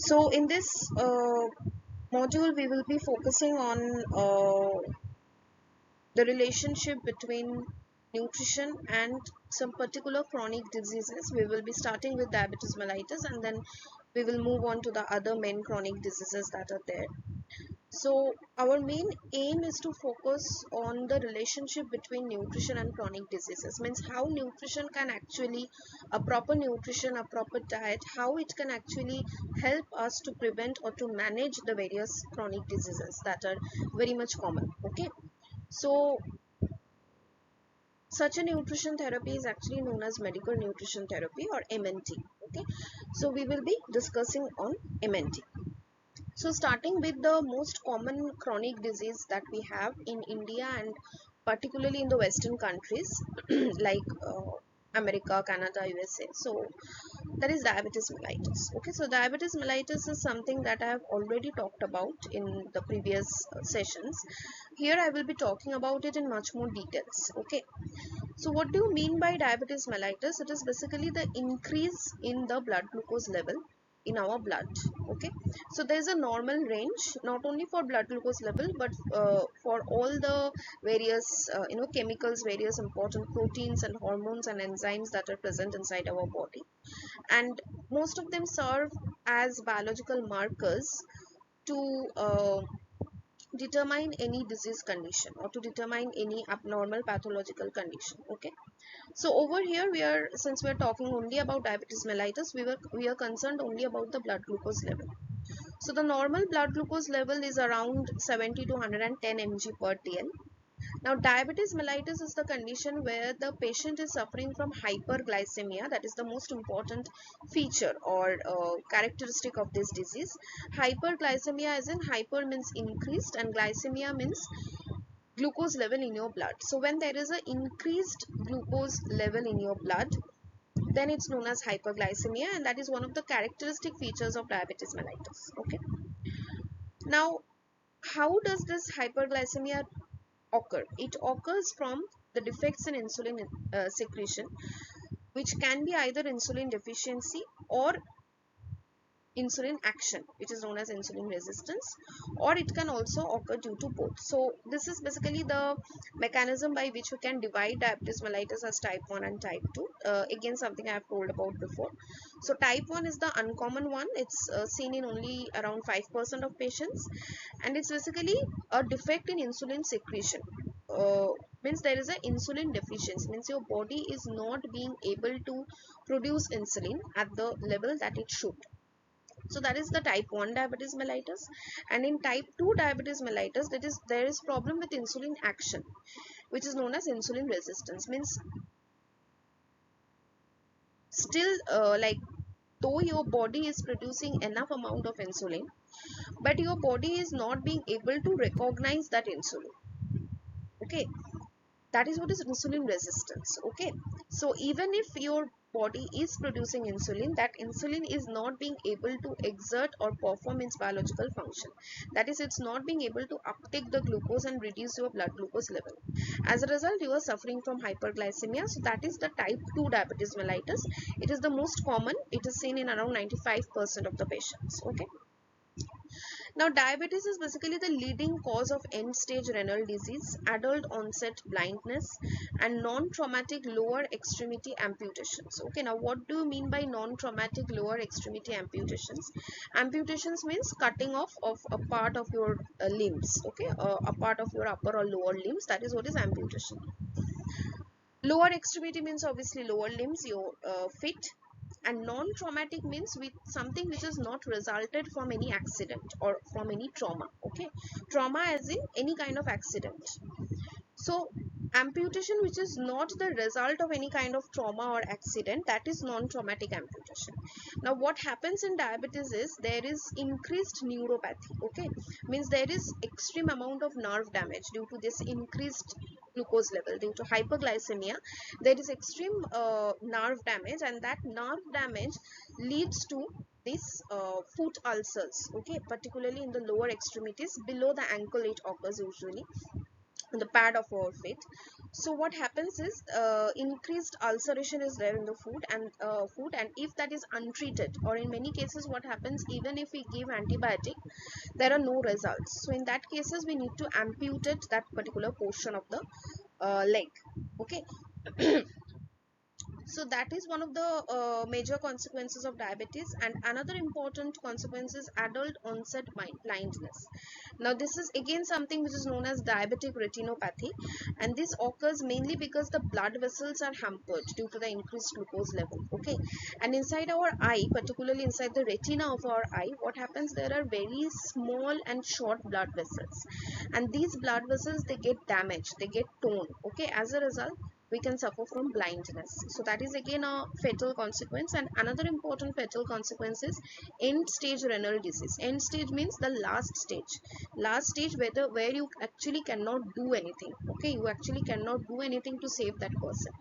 So in this module we will be focusing on the relationship between nutrition and some particular chronic diseases. We will be starting with diabetes mellitus, and then we will move on to the other main chronic diseases that are there. So our main aim is to focus on the relationship between nutrition and chronic diseases. Means how nutrition can actually, a proper nutrition, a proper diet, how it can actually help us to prevent or to manage the various chronic diseases that are very much common. Okay, so such a nutrition therapy is actually known as medical nutrition therapy, or MNT. Okay, so we will be discussing on MNT. So starting with the most common chronic disease that we have in India, and particularly in the Western countries like America, Canada, USA. So that is diabetes mellitus. Okay, so diabetes mellitus is something that I have already talked about in the previous sessions. Here I will be talking about it in much more details. Okay, so what do you mean by diabetes mellitus? It is basically the increase in the blood glucose level in our blood. Okay, so there is a normal range not only for blood glucose level, but for all the various chemicals, various important proteins and hormones and enzymes that are present inside our body, and most of them serve as biological markers to determine any disease condition or to determine any abnormal pathological condition. Okay, so over here we are, since we are talking only about diabetes mellitus, we are concerned only about the blood glucose level. So the normal blood glucose level is around 70 to 110 mg per dl. Now diabetes mellitus is the condition where the patient is suffering from hyperglycemia. That is the most important feature or characteristic of this disease. Hyperglycemia, as in hyper means increased and glycemia means glucose level in your blood. So when there is an increased glucose level in your blood, then it's known as hyperglycemia, and that is one of the characteristic features of diabetes mellitus. Okay, now how does this hyperglycemia occur? It occurs from the defects in insulin secretion, which can be either insulin deficiency or insulin action, which is known as insulin resistance, or it can also occur due to both. So this is basically the mechanism by which we can divide diabetes mellitus as type 1 and type 2. Again, something I have told about before. So type 1 is the uncommon one. It's seen in only around 5% of patients, and it's basically a defect in insulin secretion. Means there is an insulin deficiency, means your body is not being able to produce insulin at the level that it should. So that is the type 1 diabetes mellitus. And in type 2 diabetes mellitus, that is, there is problem with insulin action, which is known as insulin resistance. Means still like though your body is producing enough amount of insulin, but your body is not being able to recognize that insulin. Okay, that is what is insulin resistance. Okay, so even if your body is producing insulin, that insulin is not being able to exert or perform its biological function. That is, it's not being able to uptake the glucose and reduce your blood glucose level. As a result, you are suffering from hyperglycemia. So that is the type 2 diabetes mellitus. It is the most common. It is seen in around 95% of the patients. Okay, now, diabetes is basically the leading cause of end-stage renal disease, adult onset blindness, and non-traumatic lower extremity amputations. Okay, now what do you mean by non-traumatic lower extremity amputations? Amputations means cutting off of a part of your limbs. Okay, a part of your upper or lower limbs. That is what is amputation. Lower extremity means obviously lower limbs, your feet, and non-traumatic means with something which is not resulted from any accident or from any trauma. Okay, trauma as in any kind of accident. So amputation which is not the result of any kind of trauma or accident, that is non-traumatic amputation. Now what happens in diabetes is there is increased neuropathy. Okay, means there is extreme amount of nerve damage due to this increased glucose level. Due to hyperglycemia, there is extreme nerve damage, and that nerve damage leads to this foot ulcers. Okay, particularly in the lower extremities below the ankle it occurs usually. the pad of our feet. So what happens is increased ulceration is there in the food, and if that is untreated, or in many cases what happens, even if we give antibiotic, there are no results. So in that cases we need to amputate that particular portion of the leg. Okay. So that is one of the major consequences of diabetes. And another important consequence is adult onset blindness. Now this is again something which is known as diabetic retinopathy, and this occurs mainly because the blood vessels are hampered due to the increased glucose level. Okay. And inside our eye, particularly inside the retina of our eye, what happens, there are very small and short blood vessels, and these blood vessels, they get damaged, they get torn. Okay. As a result, we can suffer from blindness. So that is again a fatal consequence. And another important fatal consequence is end stage renal disease. End stage means the last stage where you actually cannot do anything. Okay, you actually cannot do anything to save that person.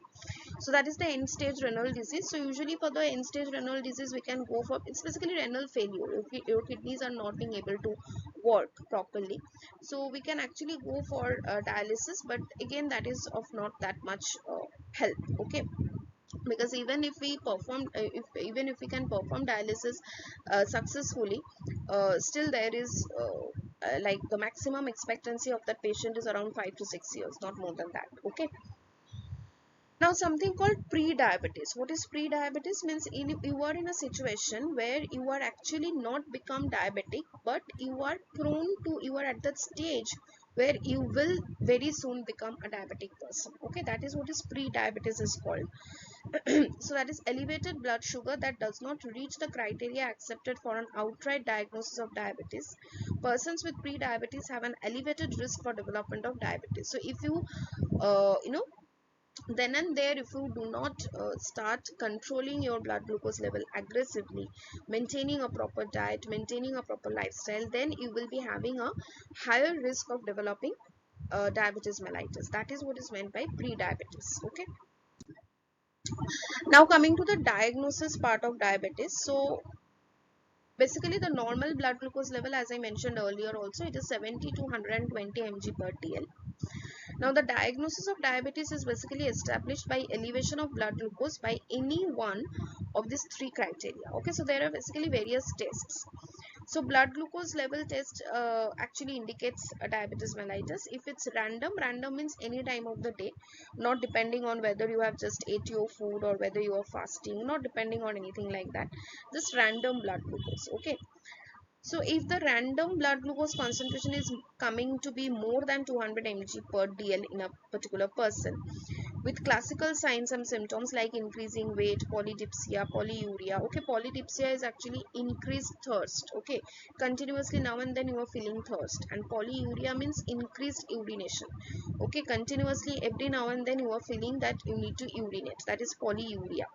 So that is the end stage renal disease. So usually for the end stage renal disease, we can go for, it's basically renal failure. Your kidneys are not being able to work properly, so we can actually go for dialysis, but again that is of not that much help. Okay. Because even if we perform even if we can perform dialysis successfully, still there is like the maximum expectancy of that patient is around 5 to 6 years, not more than that. Okay. Now something called pre-diabetes. What is pre-diabetes? Means you are in a situation where you are actually not become diabetic, but you are you are at that stage where you will very soon become a diabetic person. Okay, that is what is pre-diabetes is called. So that is elevated blood sugar that does not reach the criteria accepted for an outright diagnosis of diabetes. Persons with pre-diabetes have an elevated risk for development of diabetes. So if you then and there, if you do not start controlling your blood glucose level aggressively, maintaining a proper diet, maintaining a proper lifestyle, then you will be having a higher risk of developing diabetes mellitus. That is what is meant by pre-diabetes. Okay. Now coming to the diagnosis part of diabetes. So basically the normal blood glucose level, as I mentioned earlier also, it is 70 to 120 mg per dl. Now, the diagnosis of diabetes is basically established by elevation of blood glucose by any one of these three criteria. Okay, so there are basically various tests. So, blood glucose level test actually indicates a diabetes mellitus. If it's random, random means any time of the day, not depending on whether you have just ate your food or whether you are fasting, not depending on anything like that. Just random blood glucose. Okay. So if the random blood glucose concentration is coming to be more than 200 mg per dl in a particular person with classical signs and symptoms like increasing weight, polydipsia, polyuria. Okay, polydipsia is actually increased thirst. Okay, continuously now and then you are feeling thirst, and polyuria means increased urination. Okay, continuously every now and then you are feeling that you need to urinate. That is polyuria.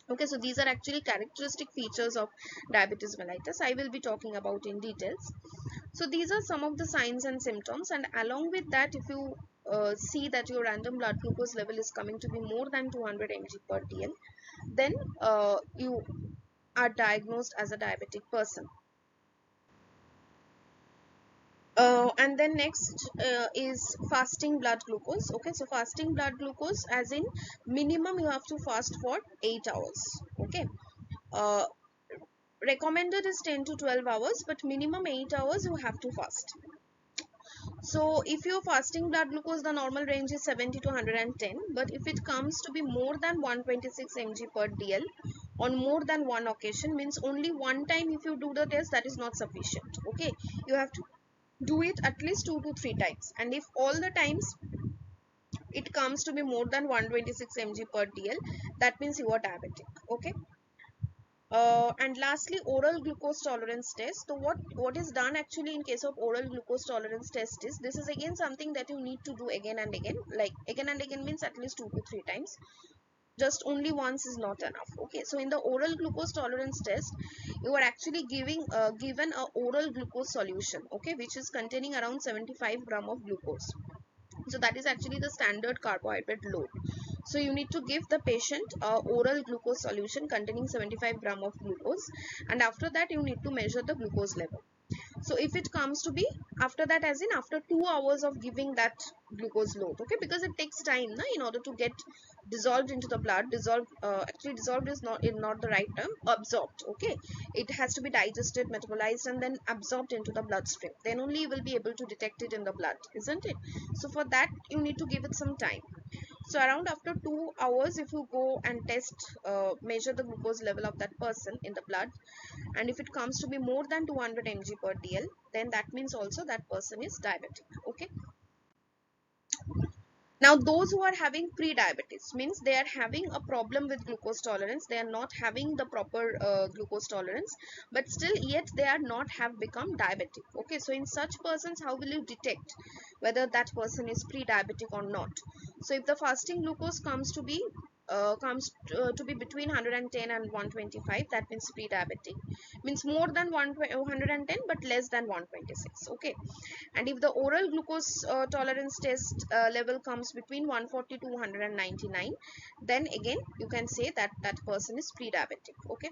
Okay, so these are actually characteristic features of diabetes mellitus. I will be talking about in details. So these are some of the signs and symptoms, and along with that, if you see that your random blood glucose level is coming to be more than 200 mg per dl, then you are diagnosed as a diabetic person. And then next is fasting blood glucose. Okay, so fasting blood glucose, as in minimum you have to fast for 8 hours. Okay. uh, Recommended is 10 to 12 hours, but minimum 8 hours you have to fast. So if you're fasting blood glucose, the normal range is 70 to 110, but if it comes to be more than 126 mg per dl on more than one occasion, means only one time if you do the test, that is not sufficient. Okay, you have to do it at least 2 to 3 times, and if all the times it comes to be more than 126 mg per dl, that means you are diabetic. Okay. And lastly, oral glucose tolerance test. So what is done actually in case of oral glucose tolerance test is, this is again something that you need to do again and again. Like again and again means at least 2 to 3 times. Just only once is not enough. Okay, so in the oral glucose tolerance test, you are actually given a oral glucose solution. Okay, which is containing around 75 gram of glucose. So that is actually the standard carbohydrate load. So you need to give the patient a oral glucose solution containing 75 gram of glucose, and after that you need to measure the glucose level. So if it comes to be after that, as in after 2 hours of giving that glucose load, okay, because it takes time na, in order to get dissolved into the blood. Dissolved, actually dissolved is not the right term, absorbed, okay. It has to be digested, metabolized, and then absorbed into the bloodstream, then only you will be able to detect it in the blood, isn't it? So for that you need to give it some time. So around after 2 hours, if you go and measure the glucose level of that person in the blood, and if it comes to be more than 200 mg per dl, then that means also that person is diabetic, okay. Now those who are having pre-diabetes, means they are having a problem with glucose tolerance, they are not having the proper glucose tolerance, but still yet they are not have become diabetic, okay. So in such persons, how will you detect whether that person is pre-diabetic or not? So if the fasting glucose comes to be between 110 and 125, that means pre-diabetic. Means more than 110 but less than 126, okay. And if the oral glucose tolerance test level comes between 140 to 199, then again you can say that that person is pre-diabetic, okay.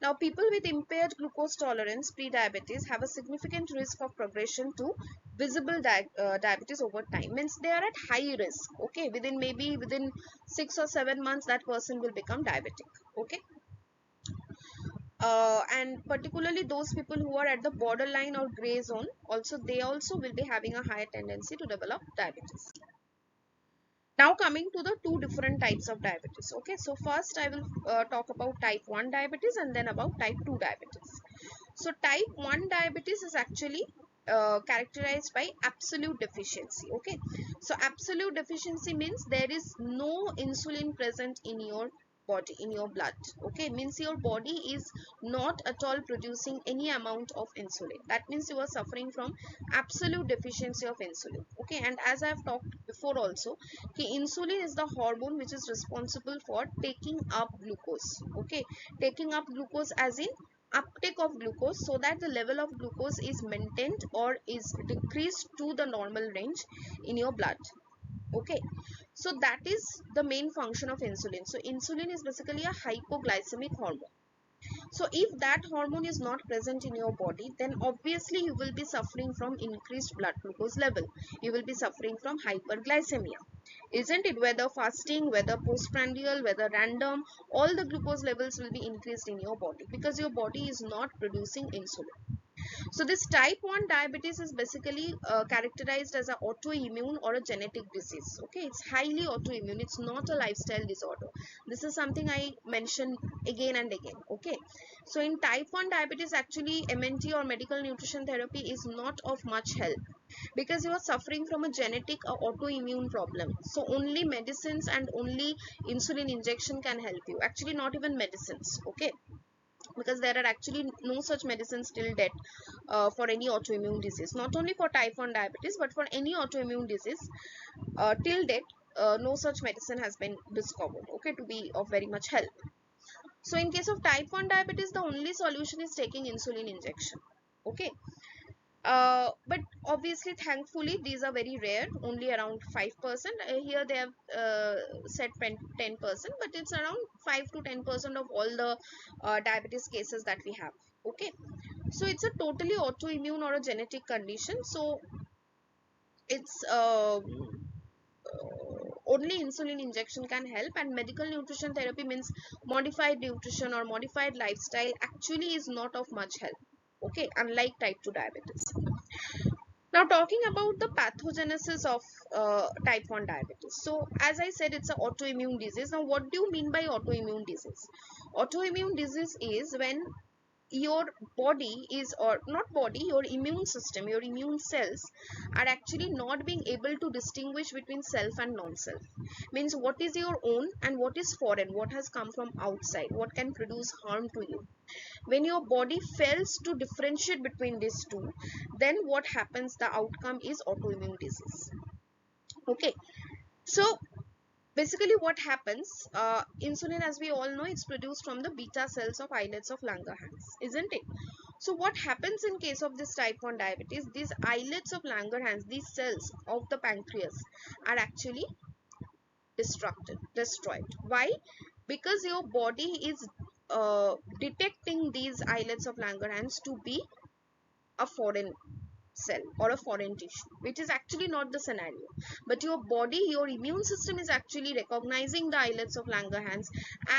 Now people with impaired glucose tolerance, pre-diabetes, have a significant risk of progression to visible diabetes over time. Means they are at high risk, okay. Within 6 or 7 months that person will become diabetic, okay. And particularly those people who are at the borderline or gray zone, also they also will be having a higher tendency to develop diabetes. Now coming to the two different types of diabetes, okay. So first I will talk about type 1 diabetes and then about type 2 diabetes. So type 1 diabetes is actually characterized by absolute deficiency, okay. So absolute deficiency means there is no insulin present in your body, in your blood, okay. Means your body is not at all producing any amount of insulin. That means you are suffering from absolute deficiency of insulin, okay. And as I have talked before also, okay, insulin is the hormone which is responsible for taking up glucose, okay. Taking up glucose as in uptake of glucose, so that the level of glucose is maintained or is decreased to the normal range in your blood, okay. So that is the main function of insulin. So insulin is basically a hypoglycemic hormone. So if that hormone is not present in your body, then obviously you will be suffering from increased blood glucose level, you will be suffering from hyperglycemia, isn't it? Whether fasting, whether postprandial, whether random, all the glucose levels will be increased in your body because your body is not producing insulin. So this type 1 diabetes is basically characterized as an autoimmune or a genetic disease, okay. It's highly autoimmune, it's not a lifestyle disorder. This is something I mentioned again and again, okay. So in type 1 diabetes, actually MNT or medical nutrition therapy is not of much help, because you are suffering from a genetic or autoimmune problem. So only medicines and only insulin injection can help you, actually not even medicines, okay, because there are actually no such medicines till date for any autoimmune disease. Not only for type 1 diabetes, but for any autoimmune disease till date, no such medicine has been discovered, okay, to be of very much help. So in case of type 1 diabetes, the only solution is taking insulin injection, okay. But obviously, thankfully, these are very rare, only around 5%. Here they have said 10%, but it's around 5 to 10% of all the diabetes cases that we have, okay. So it's a totally autoimmune or a genetic condition. So it's only insulin injection can help, and medical nutrition therapy, means modified nutrition or modified lifestyle, actually is not of much help, okay, unlike type 2 diabetes. Now talking about the pathogenesis of type 1 diabetes. So as I said, it's an autoimmune disease. Now what do you mean by autoimmune disease? Autoimmune disease is when your body is, or not body, your immune system, your immune cells are actually not being able to distinguish between self and non-self. Means what is your own and what is foreign, what has come from outside, what can produce harm to you. When your body fails to differentiate between these two, then what happens, the outcome is autoimmune disease, okay. So basically what happens, insulin, as we all know, it's produced from the beta cells of islets of Langerhans, isn't it? So what happens in case of this type 1 diabetes, these islets of Langerhans, these cells of the pancreas, are actually destroyed. Why? Because your body is detecting these islets of Langerhans to be a foreign cell or a foreign tissue, which is actually not the scenario. But your body, your immune system is actually recognizing the islets of Langerhans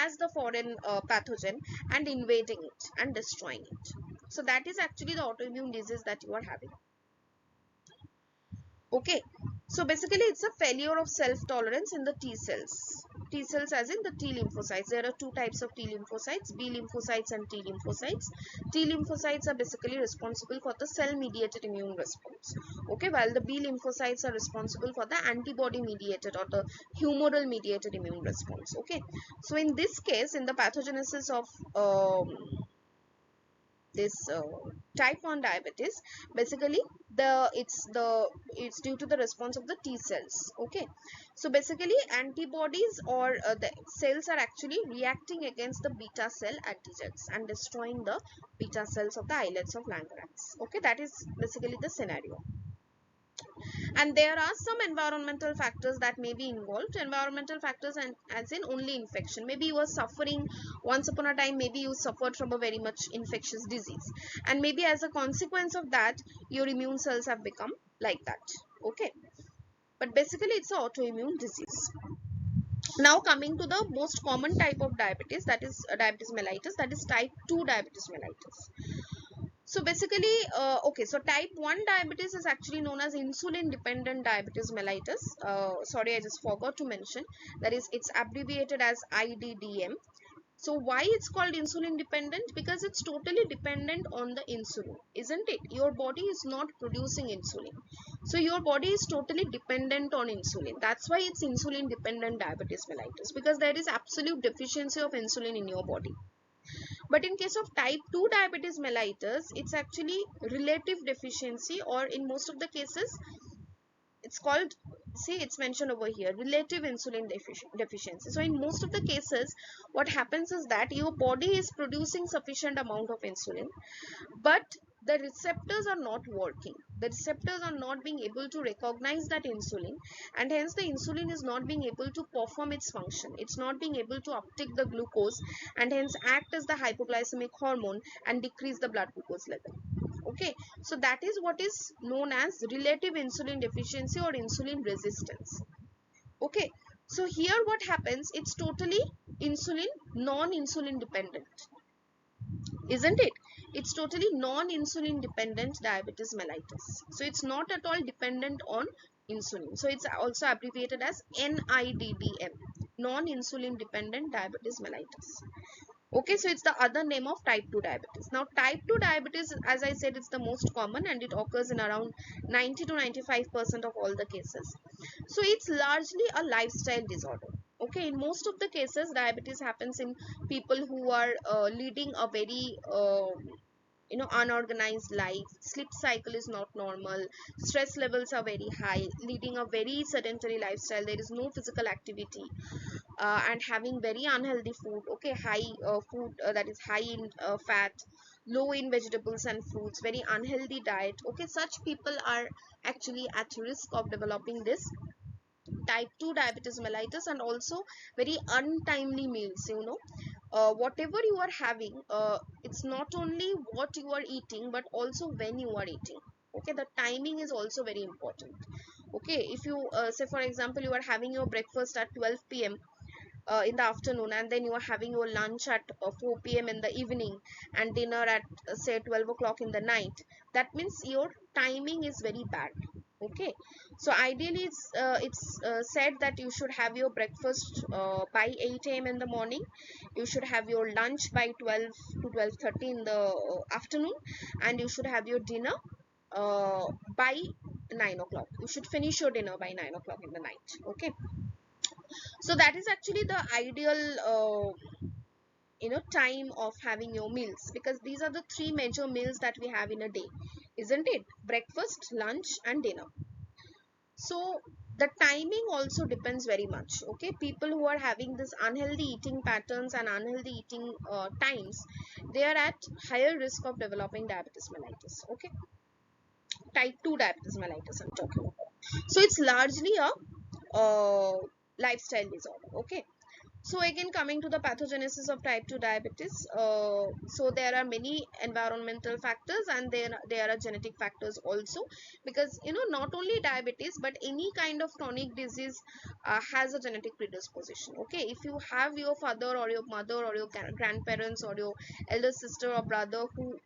as the foreign pathogen and invading it and destroying it. So that is actually the autoimmune disease that you are having. Okay, so basically it's a failure of self-tolerance in the T cells. T cells as in the T lymphocytes. There are two types of T lymphocytes, B lymphocytes and T lymphocytes. T lymphocytes are basically responsible for the cell-mediated immune response. Okay, while the B lymphocytes are responsible for the antibody-mediated or the humoral mediated immune response. Okay, so in this case, in the pathogenesis of this type 1 diabetes, basically it's due to the response of the T cells. Okay, so basically antibodies or the cells are actually reacting against the beta cell antigens and destroying the beta cells of the islets of Langerhans. Okay, that is basically the scenario. And there are some environmental factors that may be involved. Environmental factors, and as in only infection. Maybe you were suffering once upon a time, maybe you suffered from a very much infectious disease, and maybe as a consequence of that your immune cells have become like that. Okay, but basically it's an autoimmune disease. Now coming to the most common type of diabetes, that is diabetes mellitus, that is type 2 diabetes mellitus. So basically, okay, so type 1 diabetes is actually known as insulin dependent diabetes mellitus. Sorry, I just forgot to mention. That is, it's abbreviated as IDDM. So why it's called insulin dependent? Because it's totally dependent on the insulin, isn't it? Your body is not producing insulin. So your body is totally dependent on insulin. That's why it's insulin dependent diabetes mellitus, because there is absolute deficiency of insulin in your body. But in case of type 2 diabetes mellitus, it's actually relative deficiency, or in most of the cases, it's called, see, it's mentioned over here, relative insulin deficiency. So in most of the cases, what happens is that your body is producing sufficient amount of insulin, but the receptors are not working. The receptors are not being able to recognize that insulin, and hence the insulin is not being able to perform its function. It's not being able to uptake the glucose and hence act as the hypoglycemic hormone and decrease the blood glucose level. Okay, so that is what is known as relative insulin deficiency or insulin resistance. Okay, so here what happens, it's totally insulin non-insulin dependent, isn't it? It's totally non-insulin dependent diabetes mellitus. So it's not at all dependent on insulin. So it's also abbreviated as NIDDM, non-insulin dependent diabetes mellitus. Okay, so it's the other name of type 2 diabetes. Now type 2 diabetes, as I said, it's the most common and it occurs in around 90 to 95% of all the cases. So it's largely a lifestyle disorder. Okay, in most of the cases diabetes happens in people who are leading a very unorganized life. Sleep cycle is not normal, stress levels are very high, leading a very sedentary lifestyle, there is no physical activity, and having very unhealthy food. Okay, high food that is high in fat, low in vegetables and fruits, very unhealthy diet. Okay, such people are actually at risk of developing this type 2 diabetes mellitus. And also very untimely meals, whatever you are having, it's not only what you are eating but also when you are eating. Okay, the timing is also very important. Okay, if you say for example you are having your breakfast at 12 p.m. In the afternoon, and then you are having your lunch at 4 p.m. in the evening, and dinner at say 12 o'clock in the night, that means your timing is very bad. Okay, so ideally it's said that you should have your breakfast by 8 a.m. in the morning, you should have your lunch by 12 to 12:30 in the afternoon, and you should have your dinner by 9 o'clock. You should finish your dinner by 9 o'clock in the night. Okay, so that is actually the ideal time of having your meals, because these are the three major meals that we have in a day, isn't it? Breakfast, lunch and dinner. So the timing also depends very much. Okay, people who are having this unhealthy eating patterns and unhealthy eating times, they are at higher risk of developing diabetes mellitus. Okay, type 2 diabetes mellitus I'm talking about. So it's largely a lifestyle disorder. Okay, So again, coming to the pathogenesis of type 2 diabetes, so there are many environmental factors, and there are genetic factors also, because not only diabetes but any kind of chronic disease has a genetic predisposition. Okay, if you have your father or your mother or your grandparents or your elder sister or brother who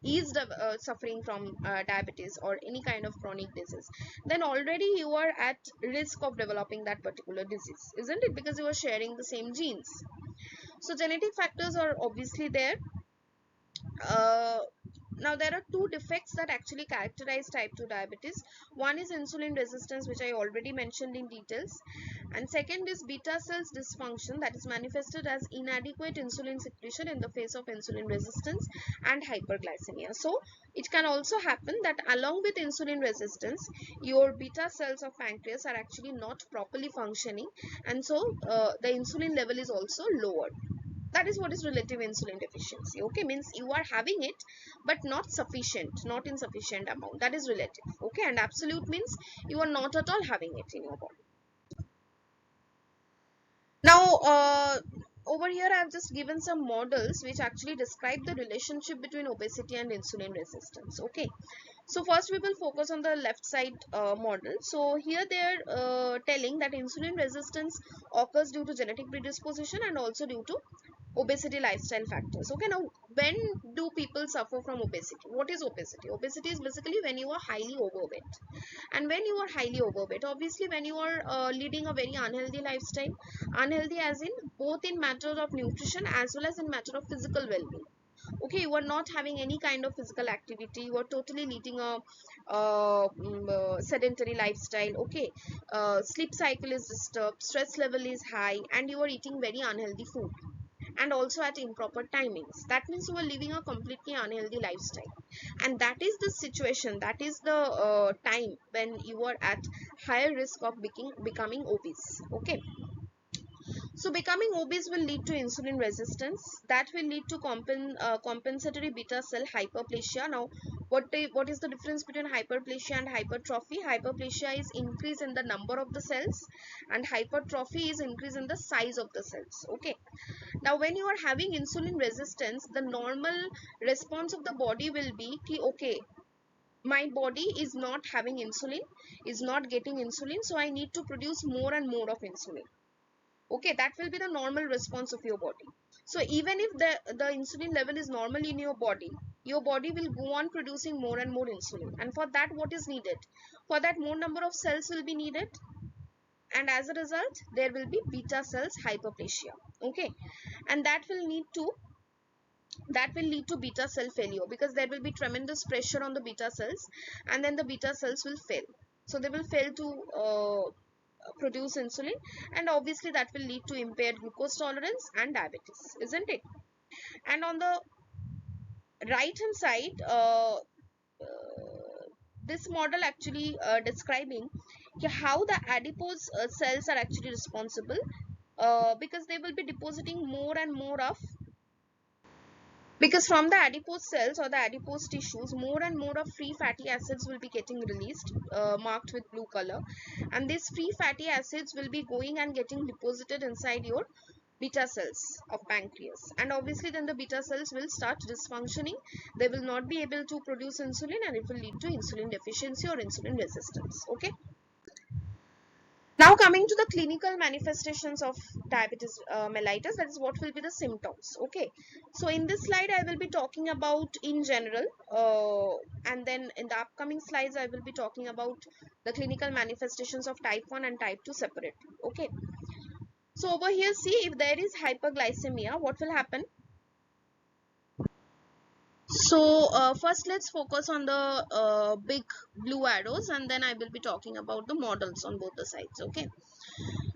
is suffering from diabetes or any kind of chronic disease, then already you are at risk of developing that particular disease, isn't it? Because you are sharing the same genes. So genetic factors are obviously there. uh, Now there are two defects that actually characterize type 2 diabetes. One is insulin resistance, which I already mentioned in details, and second is beta cells dysfunction, that is manifested as inadequate insulin secretion in the face of insulin resistance and hyperglycemia. So it can also happen that along with insulin resistance, your beta cells of pancreas are actually not properly functioning, and so the insulin level is also lowered. That is what is relative insulin deficiency. Okay, means you are having it but not sufficient, not in sufficient amount. That is relative. Okay, and absolute means you are not at all having it in your body. Now over here I have just given some models which actually describe the relationship between obesity and insulin resistance. Okay, so first we will focus on the left side model. So here they are telling that insulin resistance occurs due to genetic predisposition and also due to obesity lifestyle factors. Okay, now when do people suffer from obesity? What is obesity? Obesity is basically when you are highly overweight. And when you are highly overweight, obviously when you are leading a very unhealthy lifestyle, unhealthy as in both in matter of nutrition as well as in matter of physical well-being. Okay, you are not having any kind of physical activity, you are totally leading a sedentary lifestyle. Okay, sleep cycle is disturbed, stress level is high, and you are eating very unhealthy food and also at improper timings. That means you are living a completely unhealthy lifestyle, and that is the situation, that is the time when you are at higher risk of becoming obese. Okay, so becoming obese will lead to insulin resistance, that will lead to compensatory beta cell hyperplasia. Now what is the difference between hyperplasia and hypertrophy? Hyperplasia is increase in the number of the cells, and hypertrophy is increase in the size of the cells. Okay, now when you are having insulin resistance, the normal response of the body will be ki, okay, my body is not having insulin, is not getting insulin, so I need to produce more and more of insulin. Okay, that will be the normal response of your body. So even if the insulin level is normal in your body will go on producing more and more insulin, and for that what is needed? For that, more number of cells will be needed, and as a result there will be beta cells hyperplasia. Okay, and that will lead to beta cell failure, because there will be tremendous pressure on the beta cells, and then the beta cells will fail. So they will fail to produce insulin, and obviously that will lead to impaired glucose tolerance and diabetes, isn't it? And on the right hand side, this model actually describing how the adipose cells are actually responsible, because they will be depositing more and more of, because from the adipose cells or the adipose tissues, more and more of free fatty acids will be getting released, marked with blue color, and these free fatty acids will be going and getting deposited inside your beta cells of pancreas, and obviously then the beta cells will start dysfunctioning. They will not be able to produce insulin, and it will lead to insulin deficiency or insulin resistance. Okay, now coming to the clinical manifestations of diabetes mellitus, that is what will be the symptoms. Okay, so in this slide I will be talking about in general, and then in the upcoming slides I will be talking about the clinical manifestations of type 1 and type 2 separately. Okay, so over here, see, if there is hyperglycemia, what will happen? So first let's focus on the big blue arrows, and then I will be talking about the models on both the sides. Okay,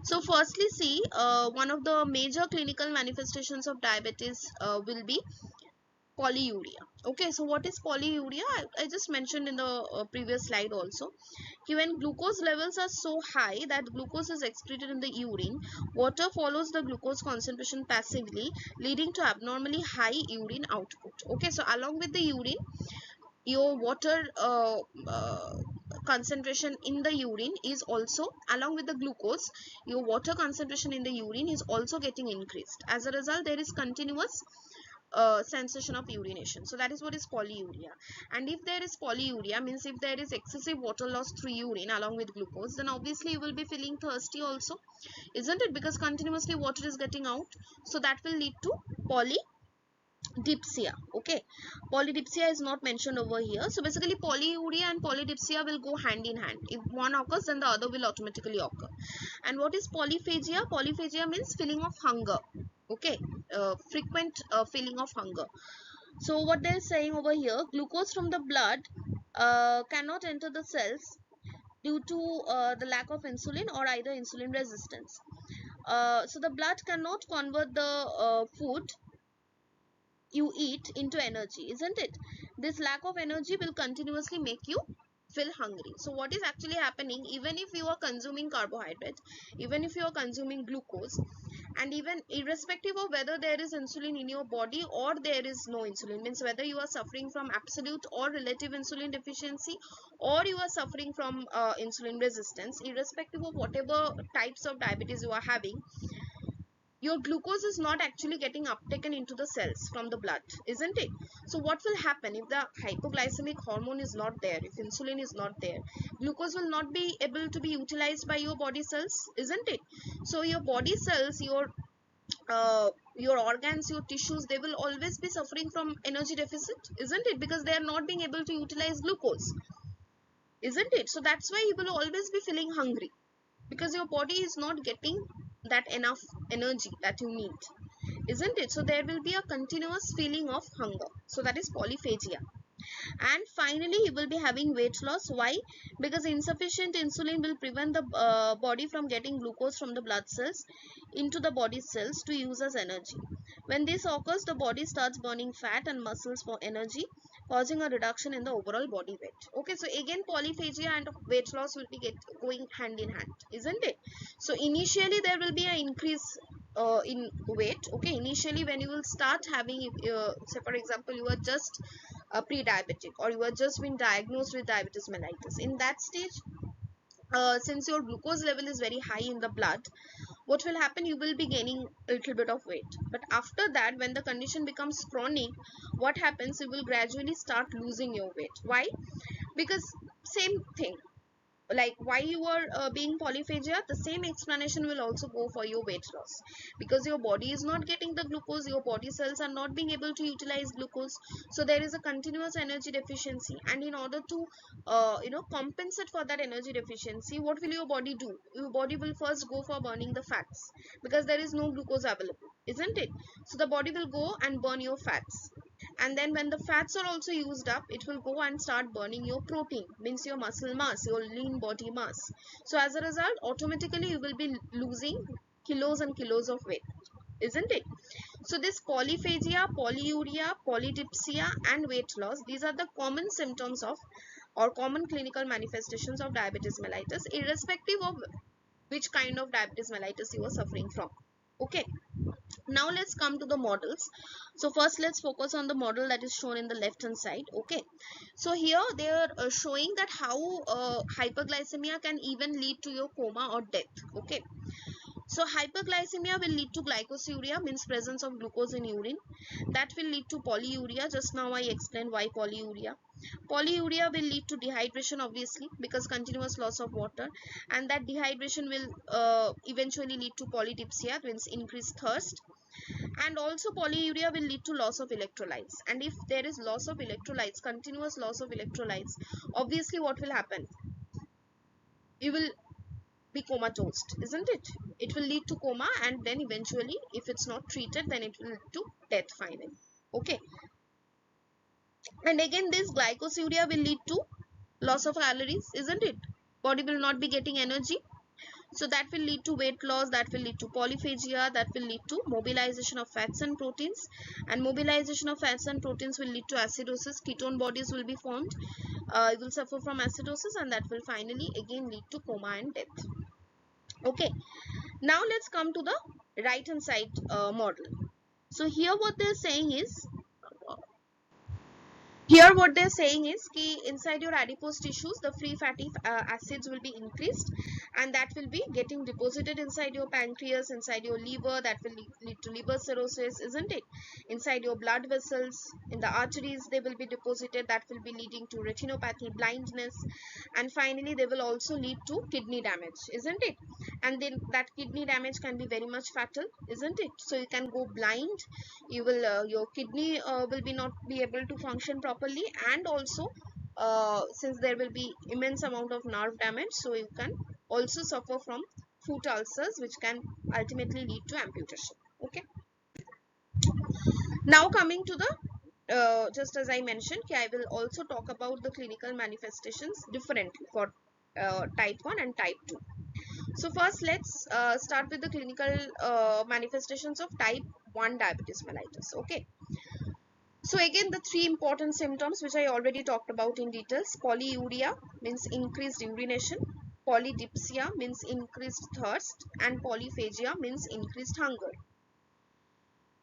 so firstly, see, one of the major clinical manifestations of diabetes will be polyuria. Okay, so what is polyuria? I just mentioned in the previous slide also. When glucose levels are so high that glucose is excreted in the urine, water follows the glucose concentration passively, leading to abnormally high urine output. Okay, so along with the urine, your water concentration in the urine is also, along with the glucose, your water concentration in the urine is also getting increased. As a result, there is continuous sensation of urination. So that is what is polyuria. And if there is polyuria, means if there is excessive water loss through urine along with glucose, then obviously you will be feeling thirsty also, isn't it? Because continuously water is getting out. So that will lead to polydipsia. Okay, polydipsia is not mentioned over here. So basically polyuria and polydipsia will go hand in hand. If one occurs, then the other will automatically occur. And what is polyphagia? Polyphagia means feeling of hunger. Okay, frequent feeling of hunger. So what they're saying over here, glucose from the blood cannot enter the cells due to the lack of insulin or either insulin resistance. So the blood cannot convert the food you eat into energy, isn't it? This lack of energy will continuously make you feel hungry. So what is actually happening, even if you are consuming carbohydrate, even if you are consuming glucose, and even irrespective of whether there is insulin in your body or there is no insulin, means whether you are suffering from absolute or relative insulin deficiency, or you are suffering from insulin resistance, irrespective of whatever types of diabetes you are having, your glucose is not actually getting uptaken into the cells from the blood, isn't it? So what will happen if the hypoglycemic hormone is not there, if insulin is not there, glucose will not be able to be utilized by your body cells, isn't it? So your body cells, your organs, your tissues, they will always be suffering from energy deficit, isn't it? Because they are not being able to utilize glucose, isn't it? So that's why you will always be feeling hungry, because your body is not getting that enough energy that you need, isn't it? So there will be a continuous feeling of hunger. So that is polyphagia. And finally you will be having weight loss. Why? Because insufficient insulin will prevent the body from getting glucose from the blood cells into the body cells to use as energy. When this occurs, the body starts burning fat and muscles for energy, causing a reduction in the overall body weight. Okay, so again polyphagia and weight loss will be going hand in hand, isn't it? So initially there will be an increase in weight. Okay, initially when you will start having, say for example you are just pre-diabetic, or you are just been diagnosed with diabetes mellitus, in that stage, since your glucose level is very high in the blood, what will happen, you will be gaining a little bit of weight. But after that, when the condition becomes chronic, what happens, you will gradually start losing your weight. Why? Because same thing, like why you are being polyphagia, the same explanation will also go for your weight loss, because your body is not getting the glucose, your body cells are not being able to utilize glucose, so there is a continuous energy deficiency. And in order to compensate for that energy deficiency, what will your body do? Your body will first go for burning the fats, because there is no glucose available, isn't it? So the body will go and burn your fats, and then when the fats are also used up, it will go and start burning your protein, means your muscle mass, your lean body mass. So as a result, automatically you will be losing kilos and kilos of weight, isn't it? So this polyphagia, polyuria, polydipsia and weight loss, these are the common symptoms of, or common clinical manifestations of diabetes mellitus, irrespective of which kind of diabetes mellitus you are suffering from. Okay, now let's come to the models. So first let's focus on the model that is shown in the left hand side. Okay, so here they are showing that how hyperglycemia can even lead to your coma or death. Okay, so hyperglycemia will lead to glycosuria, means presence of glucose in urine. That will lead to polyuria. Just now I explained why polyuria. Polyuria will lead to dehydration, obviously, because continuous loss of water, and that dehydration will eventually lead to polydipsia, means increased thirst. And also polyuria will lead to loss of electrolytes, and if there is loss of electrolytes, continuous loss of electrolytes, obviously what will happen, you will be comatose, isn't it? It will lead to coma, and then eventually if it's not treated, then it will lead to death finally. Okay, and again this glycosuria will lead to loss of calories, isn't it? Body will not be getting energy, so that will lead to weight loss, that will lead to polyphagia, that will lead to mobilization of fats and proteins, and mobilization of fats and proteins will lead to acidosis. Ketone bodies will be formed, you will suffer from acidosis, and that will finally again lead to coma and death. Okay, now let's come to the right hand side model. So here what they're saying is, Here what they're saying is ki inside your adipose tissues the free fatty acids will be increased, and that will be getting deposited inside your pancreas, inside your liver. That will lead to liver cirrhosis, isn't it? Inside your blood vessels, in the arteries they will be deposited. That will be leading to retinopathy, blindness, and finally they will also lead to kidney damage, isn't it? And then that kidney damage can be very much fatal, isn't it? So you can go blind, you will your kidney will be not be able to function properly, and also since there will be immense amount of nerve damage, so you can also suffer from foot ulcers, which can ultimately lead to amputation. Okay, now coming to the just as I mentioned, I will also talk about the clinical manifestations differently for type 1 and type 2. So first let's start with the clinical manifestations of type 1 diabetes mellitus. Okay, so again the three important symptoms which I already talked about in details. Polyuria means increased urination, polydipsia means increased thirst, and polyphagia means increased hunger.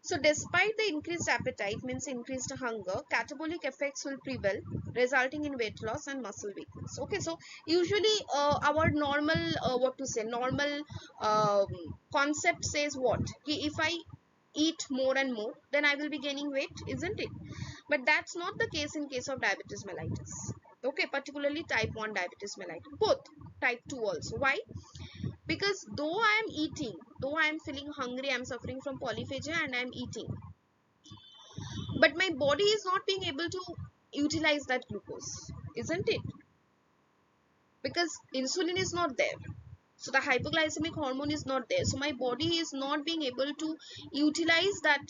So despite the increased appetite means increased hunger, catabolic effects will prevail, resulting in weight loss and muscle weakness. Okay, so usually our normal what to say normal concept says what, if I eat more and more then I will be gaining weight, isn't it? But that's not the case in case of diabetes mellitus. Okay, particularly type 1 diabetes mellitus, both type 2 also. Why? Because though I am eating, though I am feeling hungry, I am suffering from polyphagia and I am eating, but my body is not being able to utilize that glucose, isn't it? Because insulin is not there, so the hypoglycemic hormone is not there, so my body is not being able to utilize that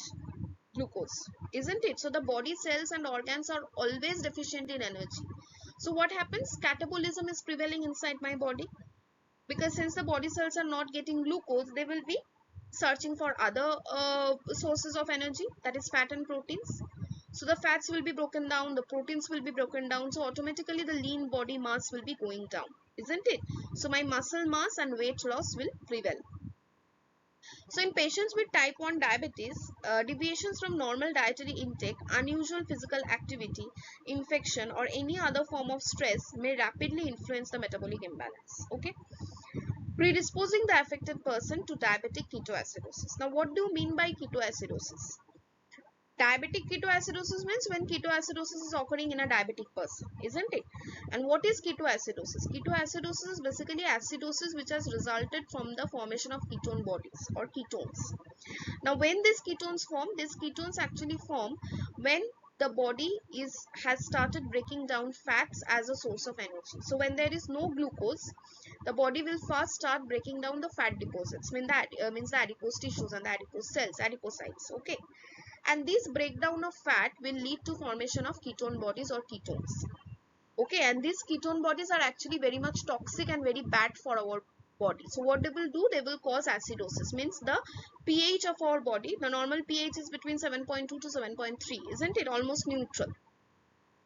glucose, isn't it? So the body cells and organs are always deficient in energy. So what happens? Catabolism is prevailing inside my body, because since the body cells are not getting glucose, they will be searching for other sources of energy, that is fat and proteins. So the fats will be broken down, the proteins will be broken down, so automatically the lean body mass will be going down, isn't it? So my muscle mass and weight loss will prevail. So in patients with type 1 diabetes, deviations from normal dietary intake, unusual physical activity, infection, or any other form of stress may rapidly influence the metabolic imbalance. Okay, predisposing the affected person to diabetic ketoacidosis. Now, what do you mean by ketoacidosis? Diabetic ketoacidosis means when ketoacidosis is occurring in a diabetic person, isn't it? And what is ketoacidosis? Ketoacidosis is basically acidosis which has resulted from the formation of ketone bodies or ketones. Now, when these ketones actually form when the body has started breaking down fats as a source of energy. So when there is no glucose, the body will first start breaking down the fat deposits, means the adipose tissues and the adipose cells, adipocytes. Okay, and this breakdown of fat will lead to formation of ketone bodies or ketones. Okay, and these ketone bodies are actually very much toxic and very bad for our body. So what they will do, they will cause acidosis, means the pH of our body, the normal pH is between 7.2 to 7.3, isn't it? Almost neutral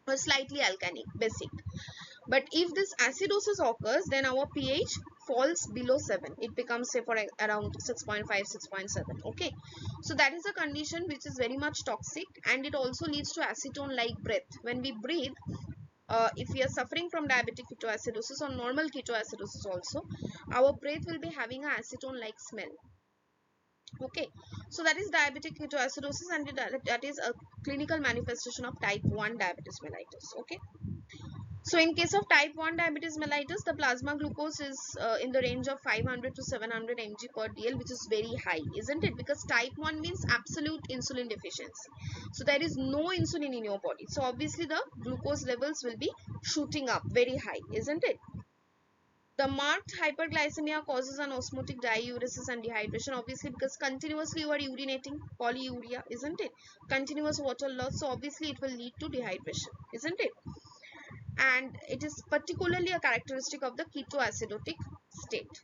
or slightly alkalic, basic. But if this acidosis occurs, then our pH falls below 7. It becomes say for around 6.5, 6.7. Okay, so that is a condition which is very much toxic, and it also leads to acetone like breath. When we breathe, if we are suffering from diabetic ketoacidosis or normal ketoacidosis also, our breath will be having a acetone like smell. Okay, so that is diabetic ketoacidosis, and that is a clinical manifestation of type 1 diabetes mellitus. Okay, so in case of type 1 diabetes mellitus, the plasma glucose is in the range of 500 to 700 mg per dl, which is very high, isn't it? Because type 1 means absolute insulin deficiency. So there is no insulin in your body. So obviously the glucose levels will be shooting up very high, isn't it? The marked hyperglycemia causes an osmotic diuresis and dehydration, obviously, because continuously you are urinating, polyuria, isn't it? Continuous water loss, so obviously it will lead to dehydration, isn't it? And it is particularly a characteristic of the ketoacidotic state.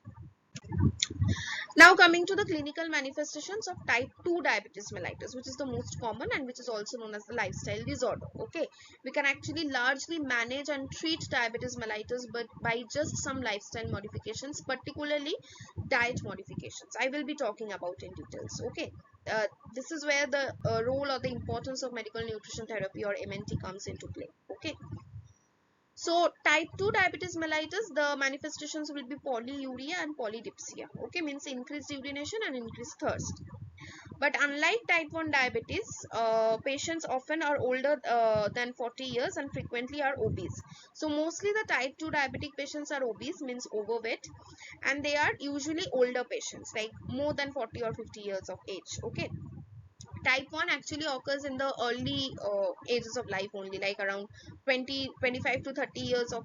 Now coming to the clinical manifestations of type 2 diabetes mellitus, which is the most common and which is also known as the lifestyle disorder. Okay, we can actually largely manage and treat diabetes mellitus but by just some lifestyle modifications, particularly diet modifications. I will be talking about in details. Okay, this is where the role or the importance of medical nutrition therapy or MNT comes into play. Okay. So type 2 diabetes mellitus, the manifestations will be polyuria and polydipsia. Okay, means increased urination and increased thirst. But unlike type 1 diabetes, patients often are older than 40 years and frequently are obese. So mostly the type 2 diabetic patients are obese, means overweight, and they are usually older patients, like more than 40 or 50 years of age. Okay. Type 1 actually occurs in the early ages of life only, like around 25 to 30 years of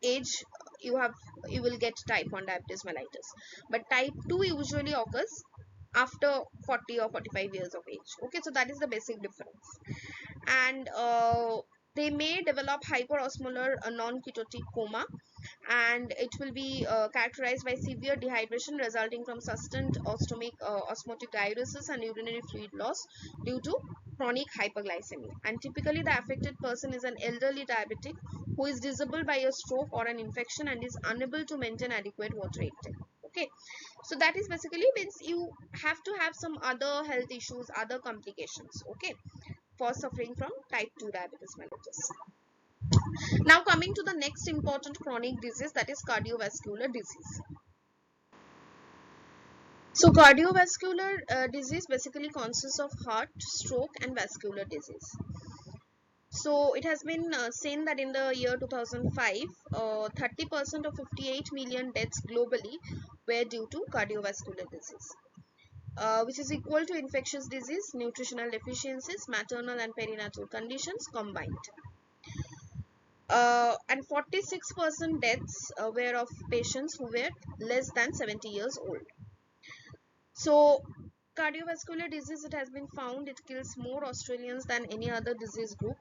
age. You will get type 1 diabetes mellitus, but type 2 usually occurs after 40 or 45 years of age. Okay, so that is the basic difference. And they may develop hyperosmolar non-ketotic coma, and it will be characterized by severe dehydration resulting from sustained osmotic diuresis and urinary fluid loss due to chronic hyperglycemia. And typically the affected person is an elderly diabetic who is disabled by a stroke or an infection and is unable to maintain adequate water intake. Okay, so that is basically means you have to have some other health issues, other complications, okay, for suffering from type 2 diabetes mellitus. Now coming to the next important chronic disease, that is cardiovascular disease. So cardiovascular disease basically consists of heart, stroke and vascular disease. So it has been seen that in the year 2005, 30% of 58 million deaths globally were due to cardiovascular disease. Which is equal to infectious disease, nutritional deficiencies, maternal and perinatal conditions combined. And 46% deaths were of patients who were less than 70 years old. So cardiovascular disease, it has been found it kills more Australians than any other disease group.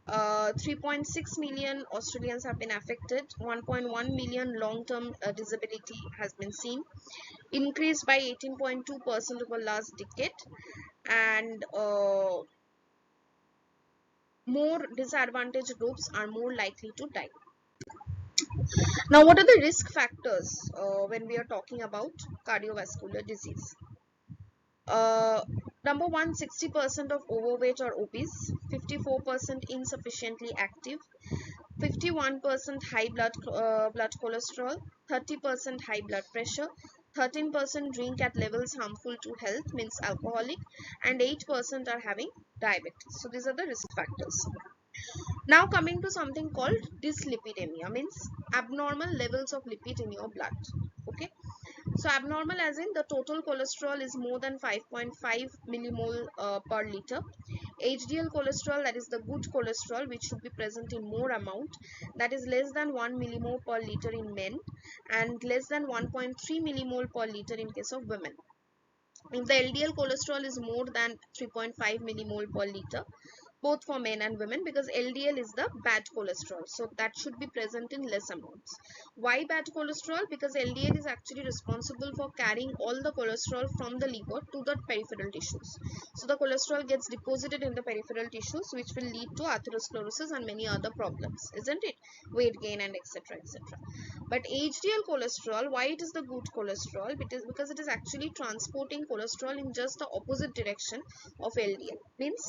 3.6 million Australians have been affected. 1.1 million long-term disability has been seen, increased by 18.2% over last decade, and more disadvantaged groups are more likely to die. Now, what are the risk factors when we are talking about cardiovascular disease? Uh, Number one, 60% of overweight or obese, 54% insufficiently active, 51% high blood cholesterol, 30% high blood pressure, 13% drink at levels harmful to health, means alcoholic, and 8% are having diabetes. So these are the risk factors. Now coming to something called dyslipidemia, means abnormal levels of lipid in your blood. Okay, so abnormal as in the total cholesterol is more than 5.5 millimole per liter. HDL cholesterol, that is the good cholesterol, which should be present in more amount, that is less than 1 millimole per liter in men and less than 1.3 millimole per liter in case of women. If the LDL cholesterol is more than 3.5 millimole per liter, both for men and women, because LDL is the bad cholesterol, so that should be present in less amounts. Why bad cholesterol? Because LDL is actually responsible for carrying all the cholesterol from the liver to the peripheral tissues. So the cholesterol gets deposited in the peripheral tissues, which will lead to atherosclerosis and many other problems, isn't it? Weight gain and etc, etc. But HDL cholesterol, why it is the good cholesterol? Because it is actually transporting cholesterol in just the opposite direction of LDL, means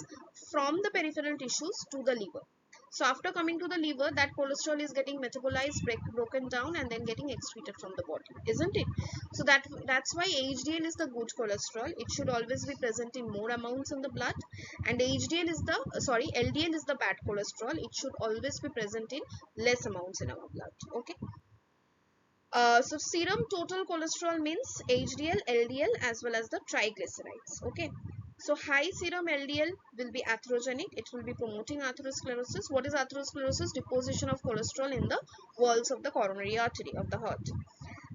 from the peripheral tissues to the liver. So after coming to the liver, that cholesterol is getting metabolized, broken down, and then getting excreted from the body, isn't it? So that's why HDL is the good cholesterol. It should always be present in more amounts in the blood, and LDL is the bad cholesterol. It should always be present in less amounts in our blood. Okay. So serum total cholesterol means HDL, LDL as well as the triglycerides. Okay. So high serum LDL will be atherogenic. It will be promoting atherosclerosis. What is atherosclerosis? Deposition of cholesterol in the walls of the coronary artery of the heart.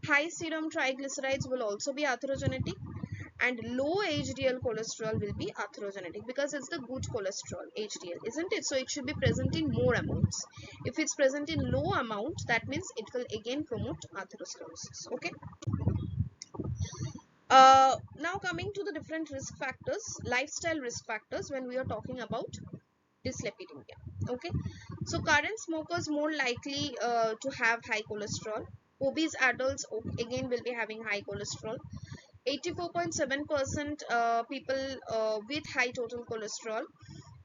High serum triglycerides will also be atherogenic, and low HDL cholesterol will be atherogenic because it's the good cholesterol, HDL, isn't it? So it should be present in more amounts. If it's present in low amount, that means it will again promote atherosclerosis. Okay. Now coming to the different risk factors, lifestyle risk factors when we are talking about dyslipidemia. Okay, so current smokers more likely to have high cholesterol. Obese adults again will be having high cholesterol. 84.7% people with high total cholesterol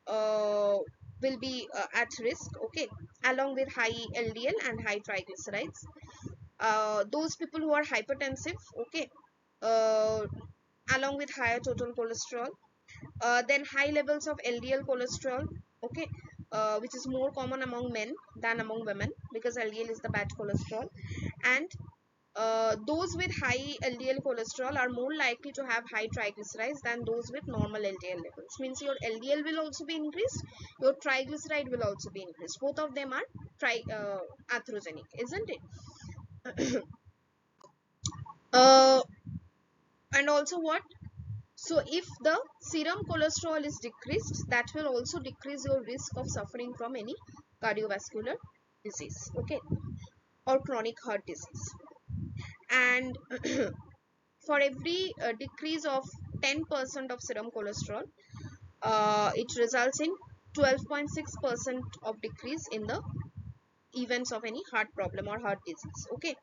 uh, will be at risk, okay, along with high LDL and high triglycerides. Those people who are hypertensive, okay, uh, along with higher total cholesterol, then high levels of LDL cholesterol, okay, which is more common among men than among women, because LDL is the bad cholesterol. And those with high LDL cholesterol are more likely to have high triglycerides than those with normal LDL levels. Means your LDL will also be increased, your triglyceride will also be increased. Both of them are atherogenic, isn't it? uh, and also what? So if the serum cholesterol is decreased, that will also decrease your risk of suffering from any cardiovascular disease, okay, or chronic heart disease. And for every decrease of 10% of serum cholesterol, it results in 12.6% of decrease in the events of any heart problem or heart disease, okay.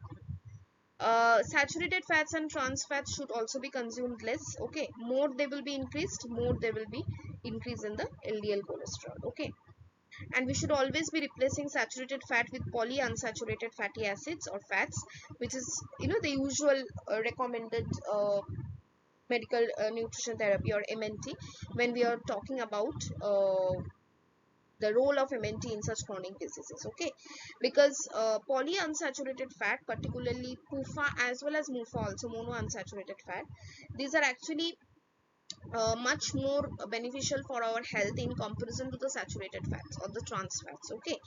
Saturated fats and trans fats should also be consumed less, okay. More they will be increased, more there will be increase in the LDL cholesterol, okay. And we should always be replacing saturated fat with polyunsaturated fatty acids or fats, which is, the usual recommended medical nutrition therapy or MNT, when we are talking about the role of MNT in such chronic diseases, okay. Because polyunsaturated fat, particularly PUFA as well as MUFA, also monounsaturated fat, these are actually much more beneficial for our health in comparison to the saturated fats or the trans fats, okay.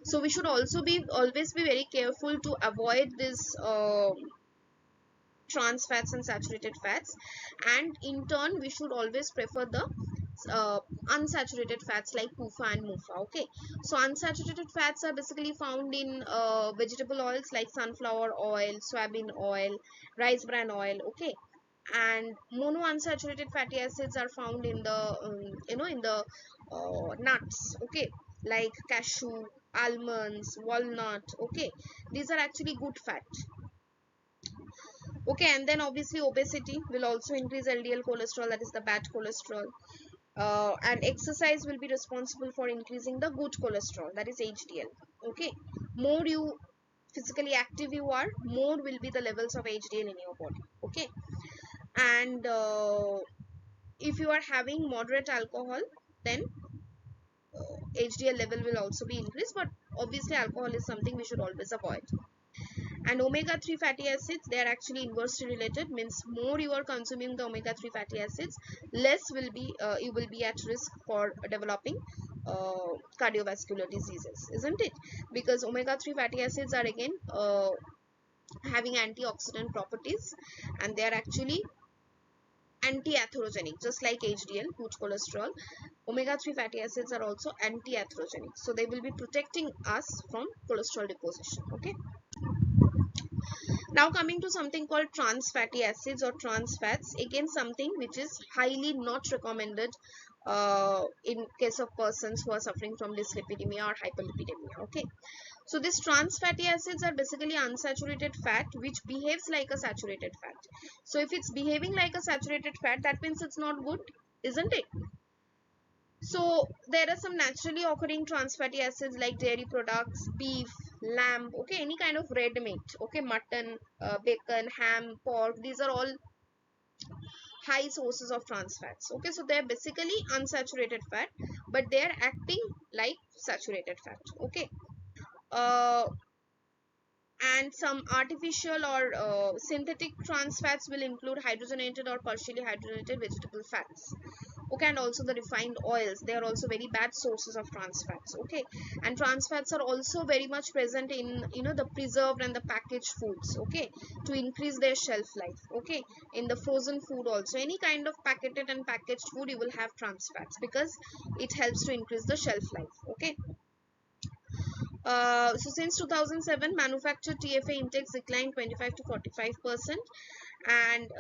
So we should also be always be very careful to avoid this trans fats and saturated fats, and in turn we should always prefer the unsaturated fats like PUFA and MUFA, okay. So unsaturated fats are basically found in vegetable oils like sunflower oil, soybean oil, rice bran oil, okay. And monounsaturated fatty acids are found in the in the nuts, okay, like cashew, almonds, walnut, okay. These are actually good fat, okay. And then obviously obesity will also increase LDL cholesterol, that is the bad cholesterol. And exercise will be responsible for increasing the good cholesterol, that is HDL, okay. More you physically active you are, more will be the levels of HDL in your body, okay. And if you are having moderate alcohol, then HDL level will also be increased, but obviously alcohol is something we should always avoid. And omega-3 fatty acids, they are actually inversely related, means more you are consuming the omega-3 fatty acids, less will be you will be at risk for developing cardiovascular diseases, isn't it? Because omega-3 fatty acids are again having antioxidant properties, and they are actually anti-atherogenic, just like HDL, good cholesterol. Omega-3 fatty acids are also anti-atherogenic, so they will be protecting us from cholesterol deposition, okay. Now coming to something called trans fatty acids or trans fats, again something which is highly not recommended in case of persons who are suffering from dyslipidemia or hyperlipidemia, okay. So these trans fatty acids are basically unsaturated fat which behaves like a saturated fat. So if it's behaving like a saturated fat, that means it's not good, isn't it? So there are some naturally occurring trans fatty acids like dairy products, beef, lamb, okay, any kind of red meat, okay, mutton, bacon, ham, pork, these are all high sources of trans fats, okay. So they are basically unsaturated fat, but they are acting like saturated fat, okay. uh, and some artificial or synthetic trans fats will include hydrogenated or partially hydrogenated vegetable fats, okay. And also the refined oils, they are also very bad sources of trans fats, okay. And trans fats are also very much present in the preserved and the packaged foods, okay, to increase their shelf life, okay. In the frozen food also, any kind of packaged and packaged food, you will have trans fats because it helps to increase the shelf life, okay. So since 2007, manufactured TFA intakes declined 25 to 45%, and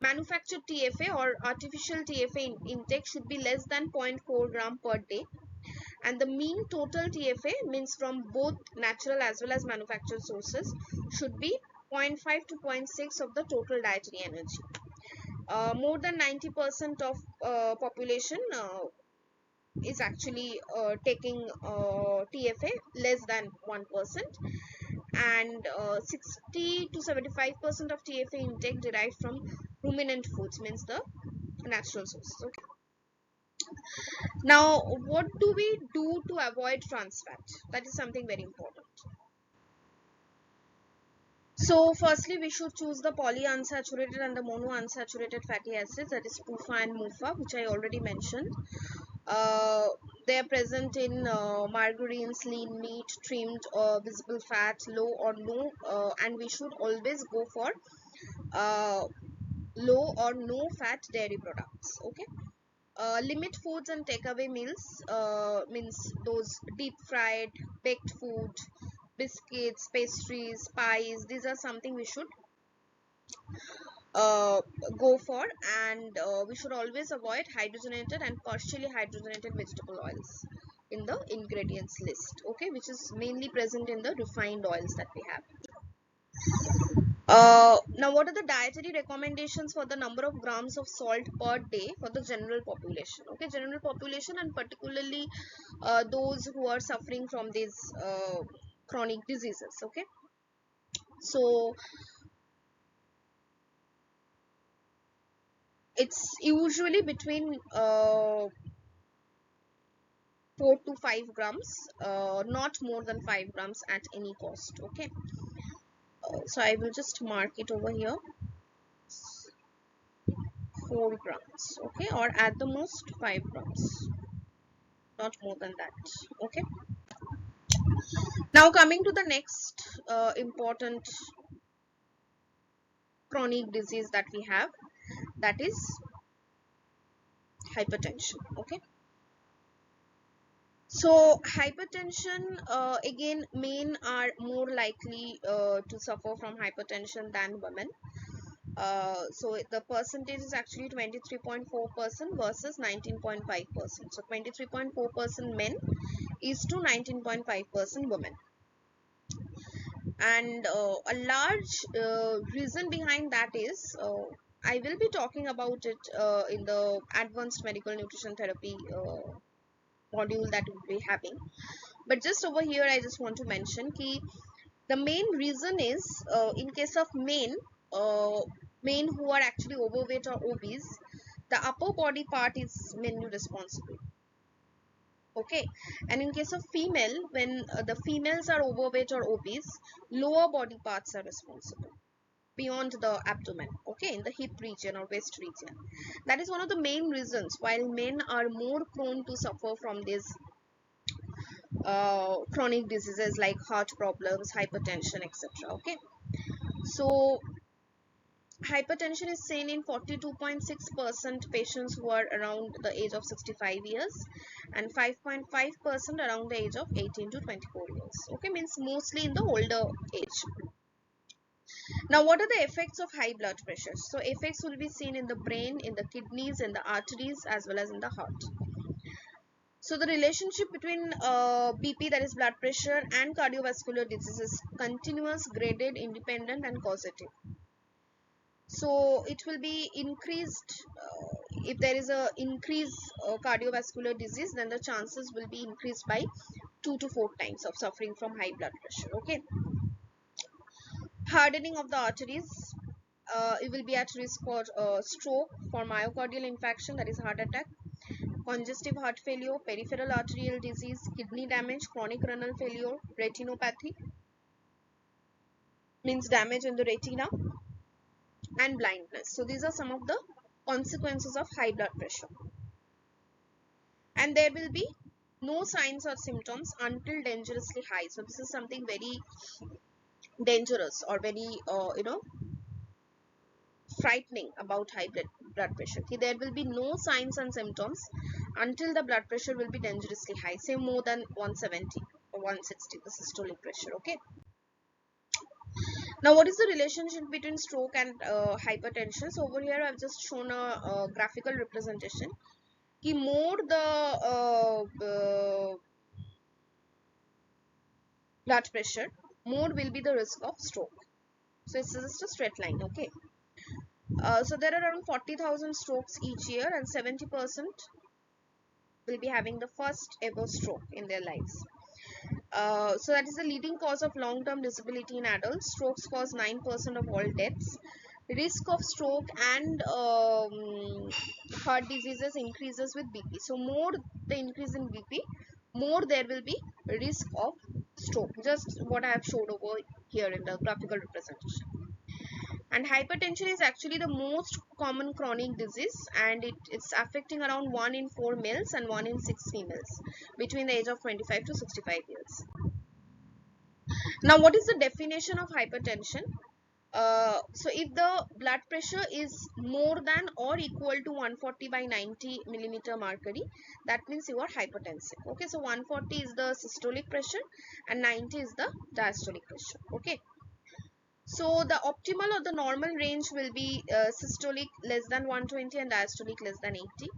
manufactured TFA or artificial TFA intake should be less than 0.4 gram per day, and the mean total TFA, means from both natural as well as manufactured sources, should be 0.5 to 0.6 of the total dietary energy. More than 90% of population is actually taking TFA, less than 1%, and 60 to 75% of TFA intake derived from ruminant foods, means the natural sources. Okay. Now, what do we do to avoid trans fat? That is something very important. So, firstly, we should choose the polyunsaturated and the monounsaturated fatty acids, that is PUFA and MUFA, which I already mentioned. Uh, they are present in margarines, lean meat, trimmed or visible fat, low or no, and we should always go for uh, low or no fat dairy products. Okay. Limit foods and takeaway meals, means those deep fried, baked food, biscuits, pastries, pies. These are something we should uh, go for, and we should always avoid hydrogenated and partially hydrogenated vegetable oils in the ingredients list, okay, which is mainly present in the refined oils that we have. Now, what are the dietary recommendations for the number of grams of salt per day for the general population? Okay, general population, and particularly those who are suffering from these chronic diseases. Okay, so it's usually between 4 to 5 grams, not more than 5 grams at any cost. Okay, so I will just mark it over here, 4 grams, okay, or at the most 5 grams, not more than that. Okay, now coming to the next important chronic disease that we have, that is hypertension. Okay, so hypertension, again, men are more likely to suffer from hypertension than women. So the percentage is actually 23.4% versus 19.5%. So 23.4% men is to 19.5% women. And a large reason behind that is, I will be talking about it in the advanced medical nutrition therapy module that we'll be having. But just over here, I just want to mention ki the main reason is, in case of uh, men who are actually overweight or obese, the upper body part is mainly responsible. Okay, and in case of female, when the females are overweight or obese, lower body parts are responsible beyond the abdomen, okay, in the hip region or waist region. That is one of the main reasons why men are more prone to suffer from these chronic diseases like heart problems, hypertension, etc. Okay, so hypertension is seen in 42.6% patients who are around the age of 65 years, and 5.5% around the age of 18 to 24 years. Okay, means mostly in the older age. Now, what are the effects of high blood pressure? So effects will be seen in the brain, in the kidneys, in the arteries, as well as in the heart. So the relationship between BP, that is blood pressure, and cardiovascular disease is continuous, graded, independent, and causative. So it will be increased, if there is a increase cardiovascular disease, then the chances will be increased by 2 to 4 times of suffering from high blood pressure. Okay, hardening of the arteries, it will be at risk for stroke, for myocardial infarction, that is heart attack, congestive heart failure, peripheral arterial disease, kidney damage, chronic renal failure, retinopathy, means damage in the retina, and blindness. So these are some of the consequences of high blood pressure. And there will be no signs or symptoms until dangerously high. So this is something very dangerous, or very frightening about high blood pressure. Okay, there will be no signs and symptoms until the blood pressure will be dangerously high, say more than 170 or 160, the systolic pressure. Okay, now what is the relationship between stroke and hypertension? So over here I've just shown a graphical representation. Ki more the blood pressure, more will be the risk of stroke. So it's just a straight line. Okay. So there are around 40,000 strokes each year, and 70% will be having the first ever stroke in their lives. So that is the leading cause of long-term disability in adults. Strokes cause 9% of all deaths. Risk of stroke and heart diseases increases with BP. So more the increase in BP, more there will be risk of stroke. Just what I have showed over here in the graphical representation. And hypertension is actually the most common chronic disease, and it's affecting around 1 in 4 males and 1 in 6 females between the age of 25 to 65 years. Now, what is the definition of hypertension? So if the blood pressure is more than or equal to 140 by 90 millimeter mercury, that means you are hypertensive. Okay, so 140 is the systolic pressure and 90 is the diastolic pressure. Okay, so the optimal or the normal range will be systolic less than 120 and diastolic less than 80.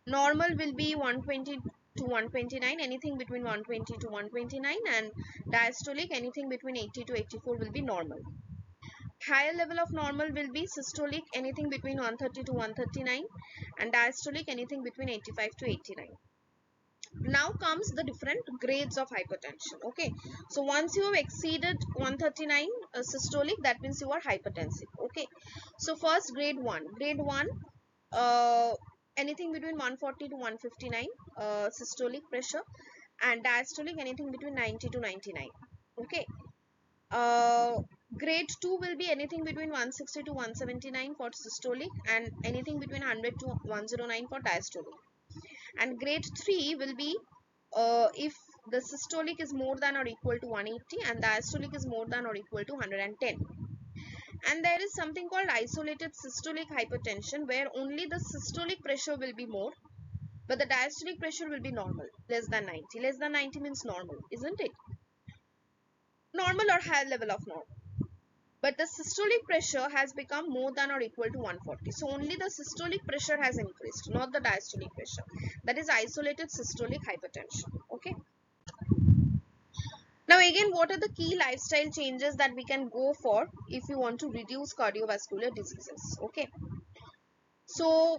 Normal will be 120 to 129, anything between 120 to 129, and diastolic anything between 80 to 84 will be normal. Higher level of normal will be systolic anything between 130 to 139, and diastolic anything between 85 to 89. Now comes the different grades of hypertension. Okay, so once you have exceeded 139 systolic, that means you are hypertensive. Okay, so first grade 1, uh, anything between 140 to 159 systolic pressure, and diastolic anything between 90 to 99. Okay, uh, grade 2 will be anything between 160 to 179 for systolic, and anything between 100 to 109 for diastolic. And grade 3 will be if the systolic is more than or equal to 180 and diastolic is more than or equal to 110. And there is something called isolated systolic hypertension, where only the systolic pressure will be more, but the diastolic pressure will be normal, less than 90. Less than 90 means normal, isn't it? Normal or higher level of normal. But the systolic pressure has become more than or equal to 140. So only the systolic pressure has increased, not the diastolic pressure. That is isolated systolic hypertension. Okay. Now again, what are the key lifestyle changes that we can go for if you want to reduce cardiovascular diseases? Okay. So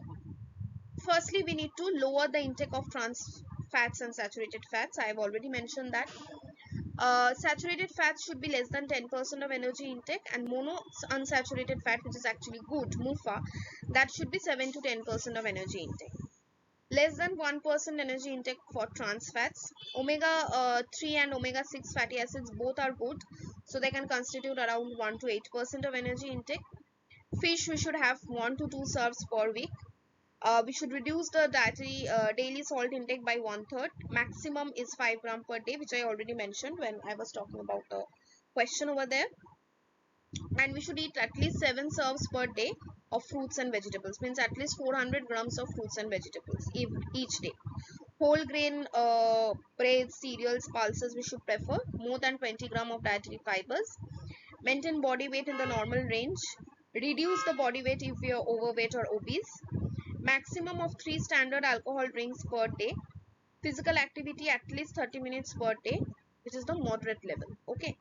firstly, we need to lower the intake of trans fats and saturated fats. I have already mentioned that. Saturated fats should be less than 10% of energy intake, and mono unsaturated fat, which is actually good, MUFA, that should be 7 to 10% of energy intake. Less than 1% energy intake for trans fats. Omega 3 and omega 6 fatty acids both are good, so they can constitute around 1 to 8% of energy intake. Fish, we should have 1 to 2 serves per week. We should reduce the dietary daily salt intake by 1/3. Maximum is 5 gram per day, which I already mentioned when I was talking about the question over there. And we should eat at least 7 serves per day of fruits and vegetables, means at least 400 grams of fruits and vegetables each day. Whole grain breads, cereals, pulses we should prefer. More than 20 gram of dietary fibers. Maintain body weight in the normal range. Reduce the body weight if you are overweight or obese. Maximum of 3 standard alcohol drinks per day. Physical activity at least 30 minutes per day, which is the moderate level. Okay.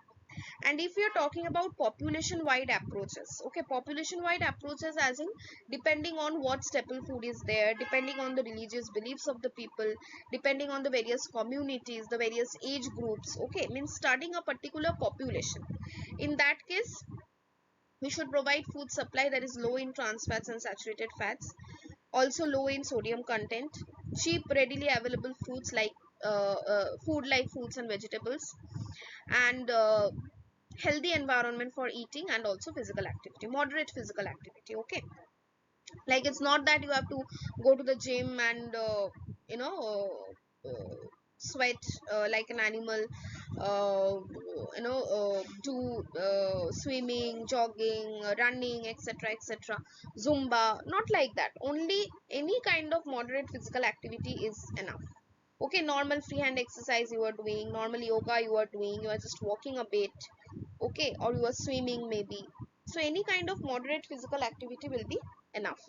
And if we are talking about population wide approaches, okay, population wide approaches as in depending on what staple food is there, depending on the religious beliefs of the people, depending on the various communities, the various age groups, okay, means studying a particular population. In that case, we should provide food supply that is low in trans fats and saturated fats, also low in sodium content, cheap readily available foods like food like fruits and vegetables, and healthy environment for eating, and also physical activity, moderate physical activity. Okay, like it's not that you have to go to the gym and you know sweat like an animal, uh, do swimming, jogging, running, etc, etc, zumba, not like that. Only any kind of moderate physical activity is enough. Okay, normal freehand exercise you are doing, normal yoga you are doing, you are just walking a bit, okay, or you are swimming maybe. So any kind of moderate physical activity will be enough.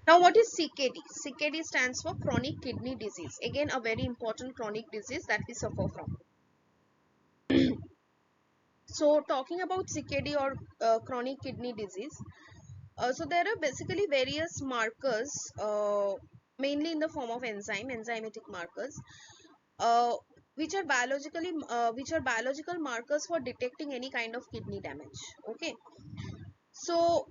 Now what is CKD? CKD stands for chronic kidney disease. Again, a very important chronic disease that we suffer from. So talking about CKD or chronic kidney disease, so there are basically various markers, mainly in the form of enzymatic markers, uh, which are biological markers for detecting any kind of kidney damage. Okay, so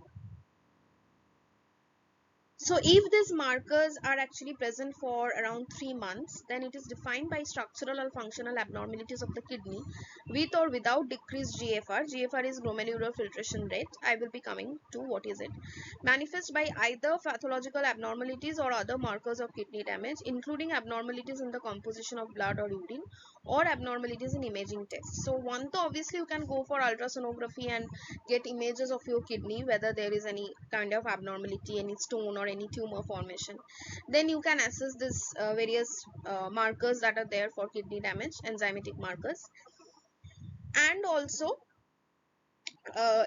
if these markers are actually present for around 3 months, then it is defined by structural or functional abnormalities of the kidney with or without decreased GFR. GFR is glomerular filtration rate. I will be coming to what is it. Manifest by either pathological abnormalities or other markers of kidney damage, including abnormalities in the composition of blood or urine or abnormalities in imaging tests. So one, तो obviously you can go for ultrasonography and get images of your kidney, whether there is any kind of abnormality, any stone or any tumor formation. Then you can assess this various markers that are there for kidney damage, enzymatic markers, and also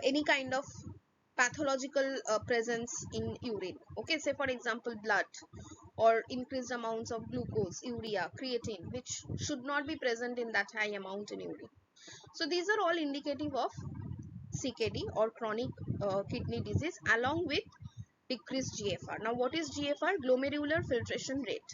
any kind of pathological presence in urine. Okay, say for example blood or increased amounts of glucose, urea, creatine, which should not be present in that high amount in urine. So these are all indicative of CKD or chronic kidney disease, along with decreased GFR. Now what is GFR? Glomerular filtration rate.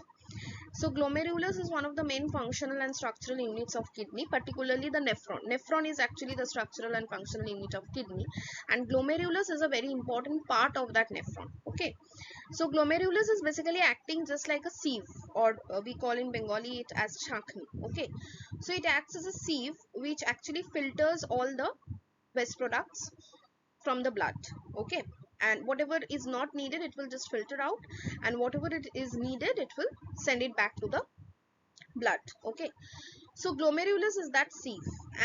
So glomerulus is one of the main functional and structural units of kidney, particularly the nephron. Nephron is actually the structural and functional unit of kidney, and glomerulus is a very important part of that nephron. Okay, so glomerulus is basically acting just like a sieve, or we call in Bengali it as chakni. Okay, so it acts as a sieve which actually filters all the waste products from the blood. Okay, and whatever is not needed, it will just filter out, and whatever it is needed, it will send it back to the blood. Okay, so glomerulus is that sieve,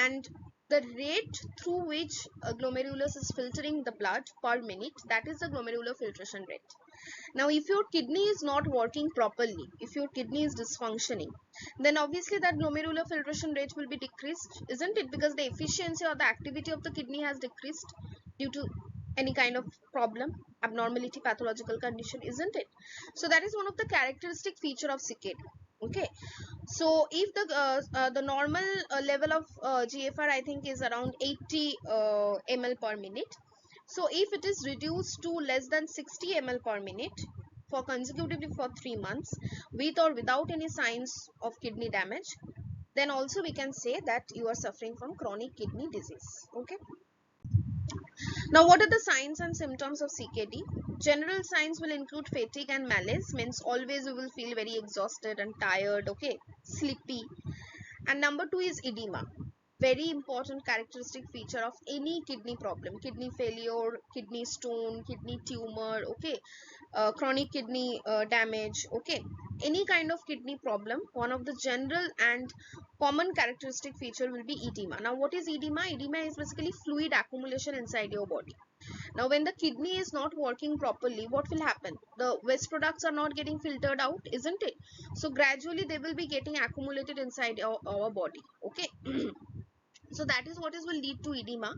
and the rate through which glomerulus is filtering the blood per minute, that is the glomerular filtration rate. Now if your kidney is not working properly, if your kidney is dysfunctioning, then obviously that glomerular filtration rate will be decreased, isn't it? Because the efficiency or the activity of the kidney has decreased due to any kind of problem, abnormality, pathological condition, isn't it? So that is one of the characteristic feature of CKD. Okay, so if the normal level of GFR, I think, is around 80 ml per minute. So if it is reduced to less than 60 ml per minute for consecutively for 3 months, with or without any signs of kidney damage, then also we can say that you are suffering from chronic kidney disease. Okay, now what are the signs and symptoms of CKD? General signs will include fatigue and malaise, means always you will feel very exhausted and tired. Okay, sleepy. And number two is edema, very important characteristic feature of any kidney problem, kidney failure, kidney stone, kidney tumor. Okay, chronic kidney damage. Okay, any kind of kidney problem, one of the general and common characteristic feature will be edema. Now what is edema? Edema is basically fluid accumulation inside your body. Now when the kidney is not working properly, what will happen? The waste products are not getting filtered out, isn't it? So gradually they will be getting accumulated inside our body. Okay, so that is what is will lead to edema,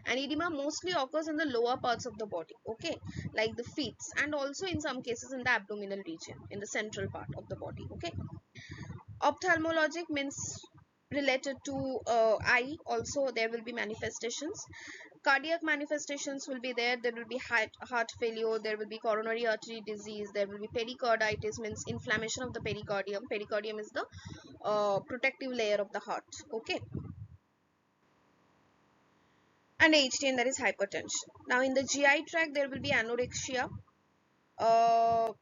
and edema mostly occurs in the lower parts of the body. Okay, like the feet, and also in some cases in the abdominal region, in the central part of the body. Okay, ophthalmologic means related to eye, also there will be manifestations. Cardiac manifestations will be there. There will be heart failure, there will be coronary artery disease, there will be pericarditis, means inflammation of the pericardium. Pericardium is the protective layer of the heart. Okay, and HTN, that is hypertension. Now in the GI tract there will be anorexia, uh,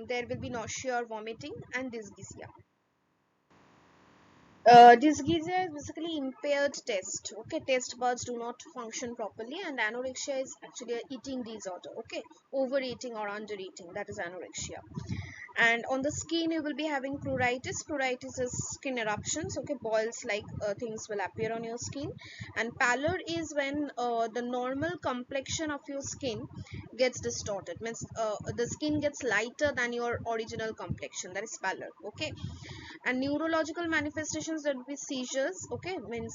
there will be nausea or vomiting, and dysgeusia. Dysgeusia is basically impaired taste. Okay, taste buds do not function properly, and anorexia is actually a eating disorder. Okay, overeating or undereating, that is anorexia. And on the skin you will be having pruritus. Pruritus is skin eruptions. Okay, boils like things will appear on your skin. And pallor is when the normal complexion of your skin gets distorted, means the skin gets lighter than your original complexion, that is pallor. Okay, and neurological manifestations, there will be seizures. Okay, means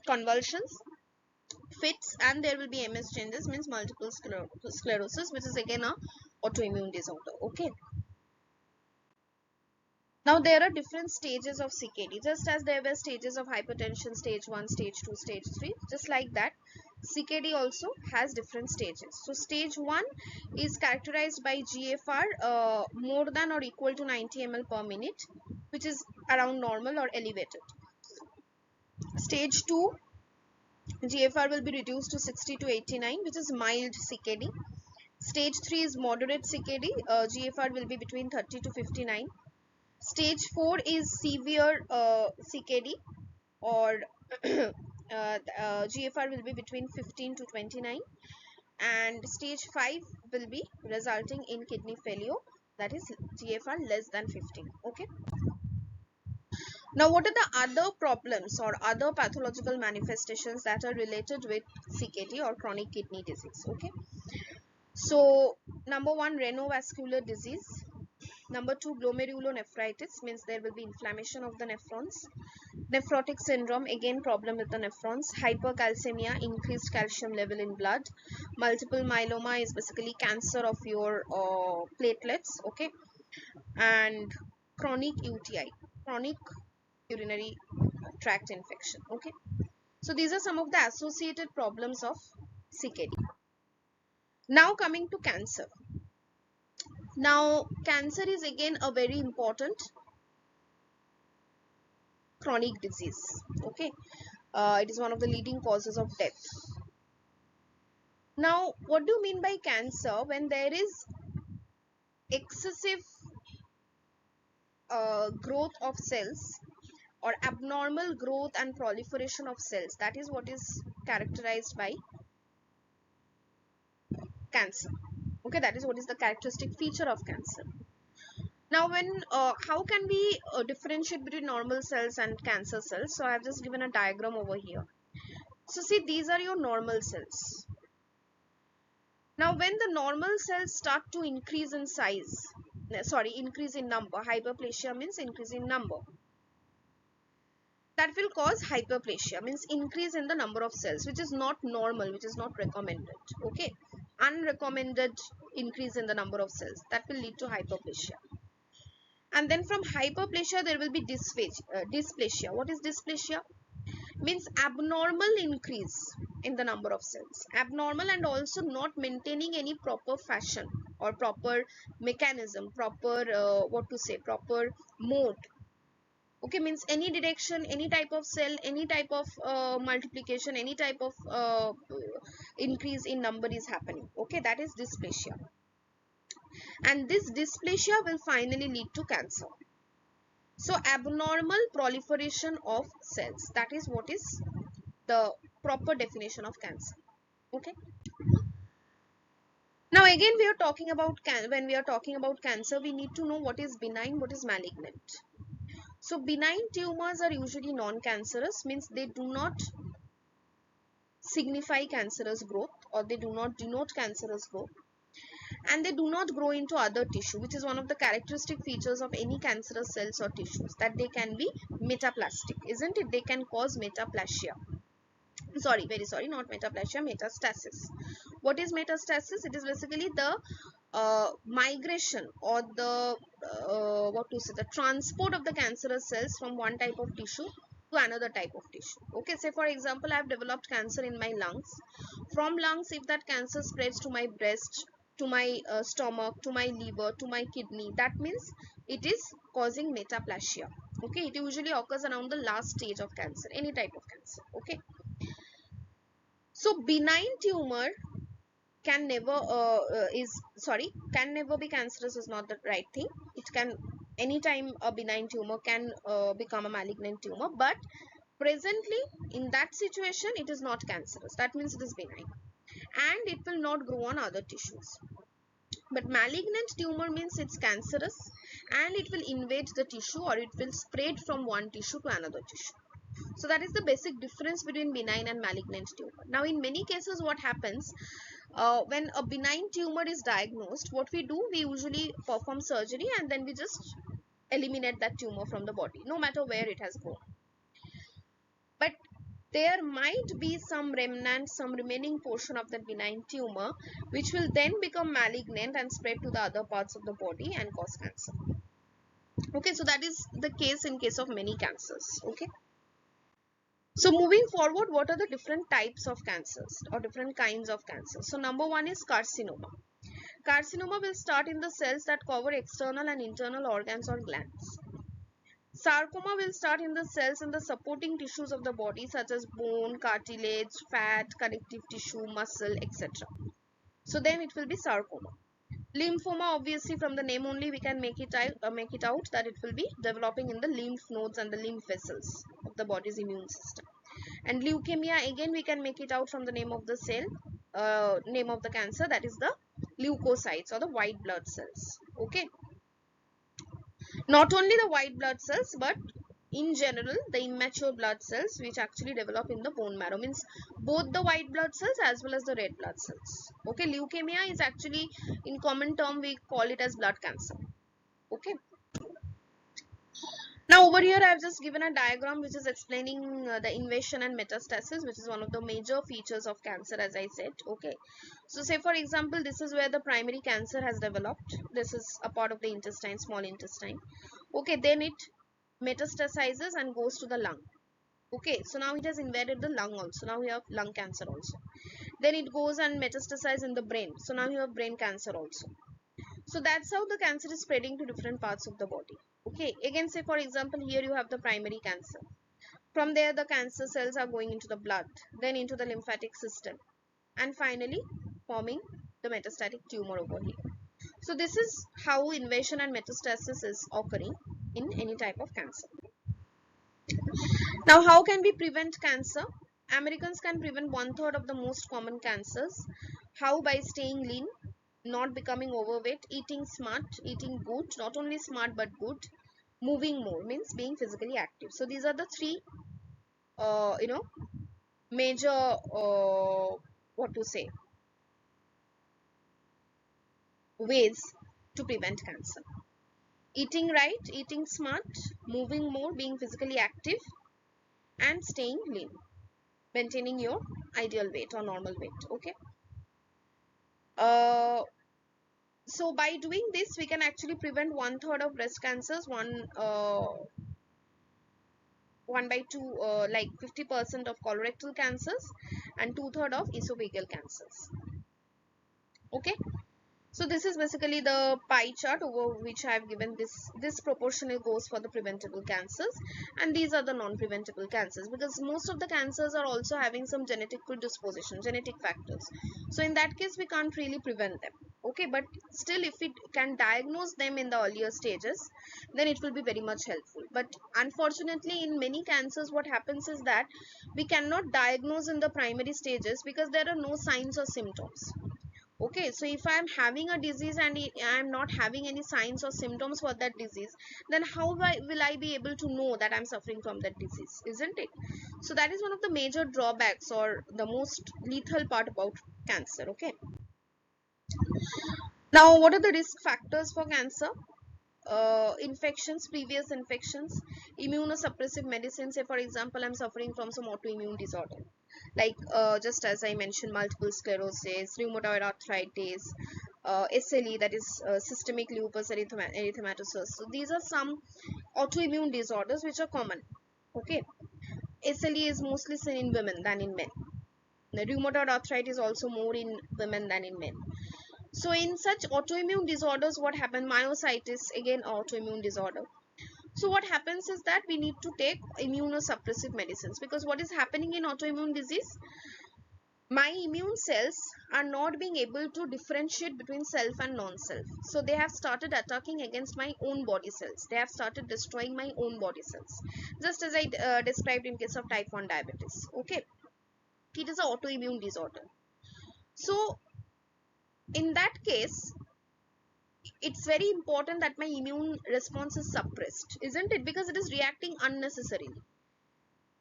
convulsions, fits, and there will be MS changes, means multiple sclerosis, which is again a autoimmune disorder. Okay, Now there are different stages of CKD, just as there were stages of hypertension, stage 1, stage 2, stage 3, just like that CKD also has different stages. So stage 1 is characterized by GFR more than or equal to 90 ml per minute, which is around normal or elevated. Stage 2, GFR will be reduced to 60 to 89, which is mild CKD. Stage 3 is moderate CKD, GFR will be between 30 to 59. Stage 4 is severe CKD, or GFR will be between 15 to 29, and stage 5 will be resulting in kidney failure, that is GFR less than 15. Okay. Now what are the other problems or other pathological manifestations that are related with CKD or chronic kidney disease? Okay. So number 1, renovascular disease. Number 2, glomerulonephritis, means there will be inflammation of the nephrons. Nephrotic syndrome, again problem with the nephrons. Hypercalcemia, increased calcium level in blood. Multiple myeloma is basically cancer of your platelets. Okay. And chronic UTI, chronic urinary tract infection. Okay. So these are some of the associated problems of CKD. Now coming to cancer. Now cancer is again a very important chronic disease. Okay. It is one of the leading causes of death. Now what do you mean by cancer? When there is excessive growth of cells or abnormal growth and proliferation of cells, that is what is characterized by cancer. Okay, that is what is the characteristic feature of cancer. Now when how can we differentiate between normal cells and cancer cells? So I have just given a diagram over here. So see, these are your normal cells. Now when the normal cells start to increase in size, increase in number, hyperplasia means increase in number, that will cause hyperplasia, means increase in the number of cells, which is not normal, which is not recommended. Okay, unrecommended increase in the number of cells, that will lead to hyperplasia. And then from hyperplasia there will be dysplasia. What is dysplasia? Means abnormal increase in the number of cells, abnormal, and also not maintaining any proper fashion or proper mechanism, proper proper mode. Okay, means any direction, any type of cell, any type of multiplication, any type of increase in number is happening. Okay, that is dysplasia. And this dysplasia will finally lead to cancer. So abnormal proliferation of cells, that is what is the proper definition of cancer. Okay. Now again we are talking about when we are talking about cancer, we need to know what is benign, what is malignant. So benign tumors are usually non-cancerous, means they do not signify cancerous growth, or they do not denote cancerous growth, and they do not grow into other tissue, which is one of the characteristic features of any cancerous cells or tissues, that they can be metaplastic, isn't it? They can cause metaplasia. Very sorry, not metaplasia, metastasis. What is metastasis? It is basically the migration or the the transport of the cancerous cells from one type of tissue to another type of tissue. Okay, say for example, I have developed cancer in my lungs. From lungs, if that cancer spreads to my breast, to my stomach, to my liver, to my kidney, that means it is causing metaplasia. Okay, it usually occurs around the last stage of cancer, any type of cancer. Okay. So benign tumor can never can never be cancerous is not the right thing. It can, anytime a benign tumor can become a malignant tumor, but presently in that situation it is not cancerous. That means it is benign and it will not grow on other tissues. But malignant tumor means it's cancerous and it will invade the tissue, or it will spread from one tissue to another tissue. So that is the basic difference between benign and malignant tumor. Now in many cases what happens, when a benign tumor is diagnosed, what we do, we usually perform surgery and then we just eliminate that tumor from the body, no matter where it has grown. But there might be some remnant, some remaining portion of the benign tumor, which will then become malignant and spread to the other parts of the body and cause cancer. Okay, so that is the case in case of many cancers. Okay, so moving forward, what are the different types of cancers or different kinds of cancers? So number one is carcinoma. Carcinoma will start in the cells that cover external and internal organs or glands. Sarcoma will start in the cells and the supporting tissues of the body, such as bone, cartilage, fat, connective tissue, muscle, etc. So then it will be sarcoma. Lymphoma, obviously from the name only we can make it out that it will be developing in the lymph nodes and the lymph vessels of the body's immune system. And leukemia, again we can make it out from the name of the cell, name of the cancer, that is the leukocytes or the white blood cells. Okay, not only the white blood cells, but in general the immature blood cells which actually develop in the bone marrow, means both the white blood cells as well as the red blood cells. Okay, leukemia is actually, in common term we call it as blood cancer. Okay, now over here I have just given a diagram which is explaining the invasion and metastasis, which is one of the major features of cancer, as I said. Okay, so say for example, this is where the primary cancer has developed. This is a part of the intestine, small intestine. Okay, then it metastasizes and goes to the lung. Okay, so now it has invaded the lung also. Now we have lung cancer also. Then it goes and metastasizes in the brain. So now you have brain cancer also. So that's how the cancer is spreading to different parts of the body. Okay, again say for example, here you have the primary cancer. From there the cancer cells are going into the blood, then into the lymphatic system, and finally forming the metastatic tumor over here. So this is how invasion and metastasis is occurring in any type of cancer. Now, how can we prevent cancer? Americans can prevent 1/3 of the most common cancers. How? By staying lean, not becoming overweight, eating smart, eating good, not only smart but good, moving more, means being physically active. So these are the three, you know, major, what to say, ways to prevent cancer. Eating right, eating smart, moving more, being physically active, and staying lean, maintaining your ideal weight or normal weight. Okay, uh, so by doing this we can actually prevent 1/3 of breast cancers, 1 by 2, like 50% of colorectal cancers, and 2/3 of esophageal cancers. Okay, so this is basically the pie chart over which I have given this proportionally goes for the preventable cancers, and these are the non-preventable cancers, because most of the cancers are also having some genetic predisposition, genetic factors. So in that case we can't really prevent them. Okay, but still if we can diagnose them in the earlier stages, then it will be very much helpful. But unfortunately in many cancers what happens is that we cannot diagnose in the primary stages because there are no signs or symptoms. Okay, so if I am having a disease and I am not having any signs or symptoms for that disease, then how will I be able to know that I'm suffering from that disease, isn't it? So that is one of the major drawbacks or the most lethal part about cancer. Okay, now what are the risk factors for cancer? Infections, previous infections, immunosuppressive medicine. Say for example, I'm suffering from some autoimmune disorder, like just as I mentioned, multiple sclerosis, rheumatoid arthritis, SLE, that is systemic lupus erythematosus. So these are some autoimmune disorders which are common. Okay, SLE is mostly seen in women than in men. The rheumatoid arthritis is also more in women than in men. So in such autoimmune disorders, what happens? Myositis, again autoimmune disorder. So what happens is that we need to take immunosuppressive medicines, because what is happening in autoimmune disease? My immune cells are not being able to differentiate between self and non-self. So they have started attacking against my own body cells. They have started destroying my own body cells. Just as I described in case of type 1 diabetes. Okay. It is an autoimmune disorder. So in that case, it's very important that my immune response is suppressed, isn't it? Because it is reacting unnecessarily.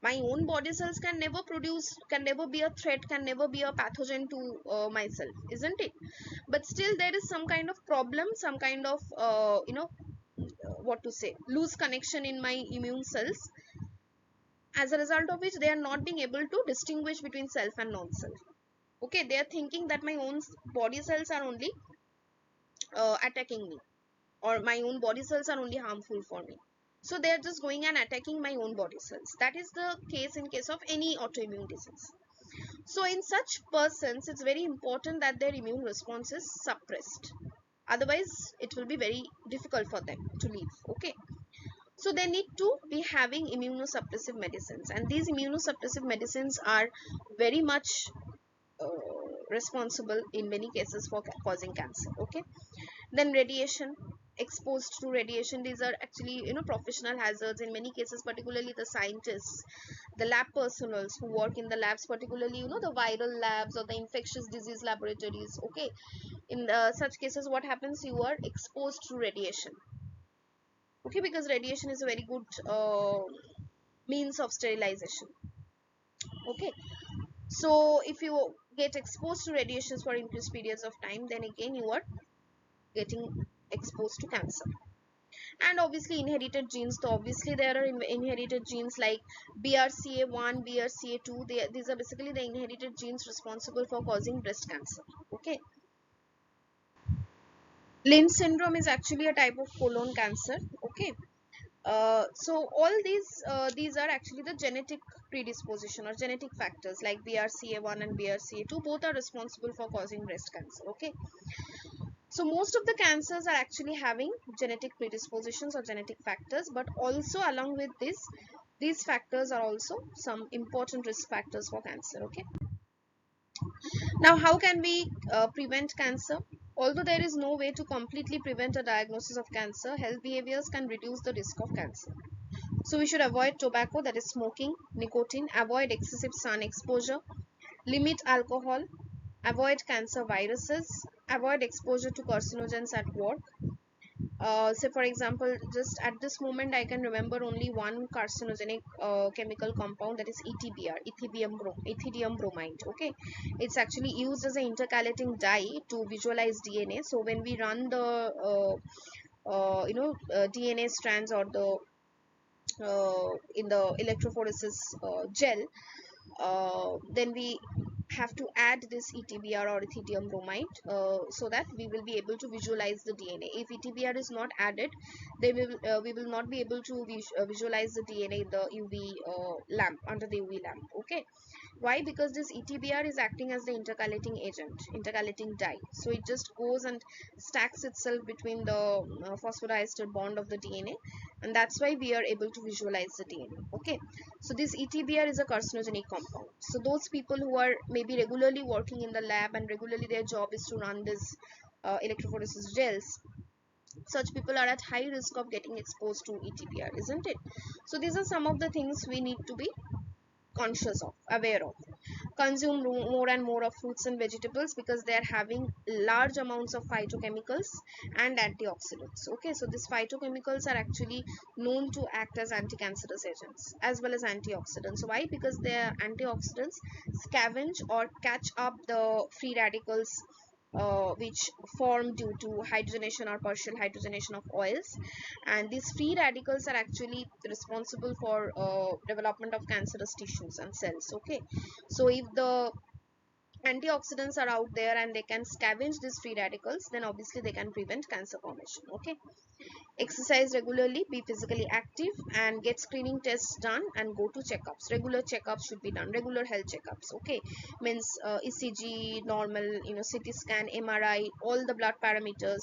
My own body cells can never produce, can never be a threat, can never be a pathogen to myself, isn't it? But still there is some kind of problem, some kind of what to say, loose connection in my immune cells, as a result of which they are not being able to distinguish between self and non-self. Okay, they are thinking that my own body cells are only attacking me. or my own body cells are only harmful for me. So they are just going and attacking my own body cells. That is the case in case of any autoimmune disease. So in such persons, it's very important that their immune response is suppressed. Otherwise, it will be very difficult for them to live. Okay. So they need to be having immunosuppressive medicines, and these immunosuppressive medicines are very much responsible in many cases for causing cancer. Okay. Then radiation, exposed to radiation, these are actually, professional hazards in many cases, particularly the scientists, the lab personnel who work in the labs, particularly, the viral labs or the infectious disease laboratories. Okay. In such cases, what happens, you are exposed to radiation. Okay, because radiation is a very good means of sterilization. Okay. So if you get exposed to radiations for increased periods of time, then again you are getting exposed to cancer. And obviously inherited genes, so obviously there are inherited genes like BRCA1, BRCA2. These are basically the inherited genes responsible for causing breast cancer. Okay. Lynch syndrome is actually a type of colon cancer. Okay. So all these are actually the genetic predisposition or genetic factors like BRCA1 and BRCA2, both are responsible for causing breast cancer. Okay. So most of the cancers are actually having genetic predispositions or genetic factors, but also along with this, these factors are also some important risk factors for cancer. Okay. Now, how can we prevent cancer? Although there is no way to completely prevent a diagnosis of cancer, health behaviors can reduce the risk of cancer. So we should avoid tobacco, that is smoking, nicotine, avoid excessive sun exposure, limit alcohol, avoid cancer viruses, avoid exposure to carcinogens at work. Say for example, just at this moment I can remember only one carcinogenic chemical compound, that is ETBR, ethidium bromide. Okay, it's actually used as an intercalating dye to visualize DNA. So when we run the DNA strands or the in the electrophoresis gel, then we have to add this ETBR or ethidium bromide so that we will be able to visualize the DNA. If ETBR is not added, then we will not be able to visualize the DNA in the UV lamp, under the UV lamp. Okay. Why? Because this ETBR is acting as the intercalating agent, intercalating dye. So it just goes and stacks itself between the phosphodiester bond of the DNA, and that's why we are able to visualize the DNA. Okay. So this ETBR is a carcinogenic compound. So those people who are maybe regularly working in the lab and regularly their job is to run this electrophoresis gels, such people are at high risk of getting exposed to ETBR, isn't it? So these are some of the things we need to be conscious of, aware of. Consume more and more of fruits and vegetables because they are having large amounts of phytochemicals and antioxidants. Okay, so these phytochemicals are actually known to act as anti-cancerous agents as well as antioxidants. Why? Because their antioxidants scavenge or catch up the free radicals which form due to hydrogenation or partial hydrogenation of oils, and these free radicals are actually responsible for development of cancerous tissues and cells. Okay, so if the antioxidants are out there and they can scavenge these free radicals, then obviously they can prevent cancer formation. Okay. Exercise regularly, be physically active, and get screening tests done and go to checkups. Regular checkups should be done, regular health checkups. Okay, means ECG normal, CT scan, MRI, all the blood parameters.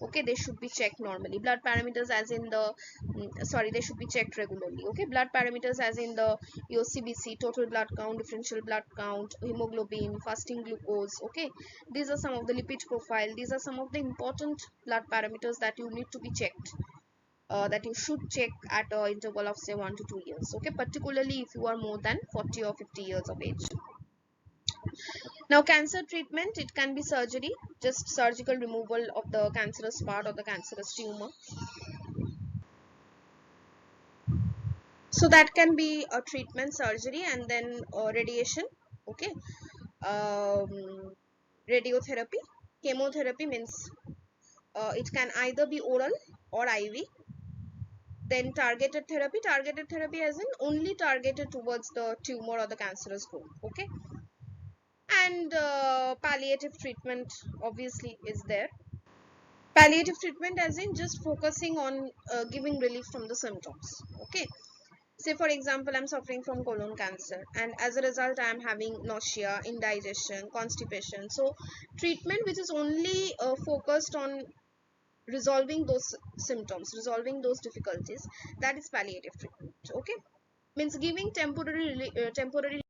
Okay, they should be checked normally. Blood parameters as in the sorry, they should be checked regularly. Okay, blood parameters as in the your CBC, total blood count, differential blood count, hemoglobin, fasting glucose. Okay, these are some of the lipid profile. These are some of the important blood parameters that you need to be checked, that you should check at an interval of say 1 to 2 years. Okay, particularly if you are more than 40 or 50 years of age. Now, cancer treatment, it can be surgery, just surgical removal of the cancerous part or the cancerous tumor. So that can be a treatment, surgery, and then radiation. Okay. um, Radiotherapy. Chemotherapy means it can either be oral or IV. Then targeted therapy as in only targeted towards the tumor or the cancerous growth. Okay. And palliative treatment obviously is there. Palliative treatment as in just focusing on giving relief from the symptoms. Okay, say for example, I'm suffering from colon cancer, and as a result I am having nausea, indigestion, constipation. So treatment which is only focused on resolving those symptoms, resolving those difficulties, that is palliative treatment. Okay, means giving temporary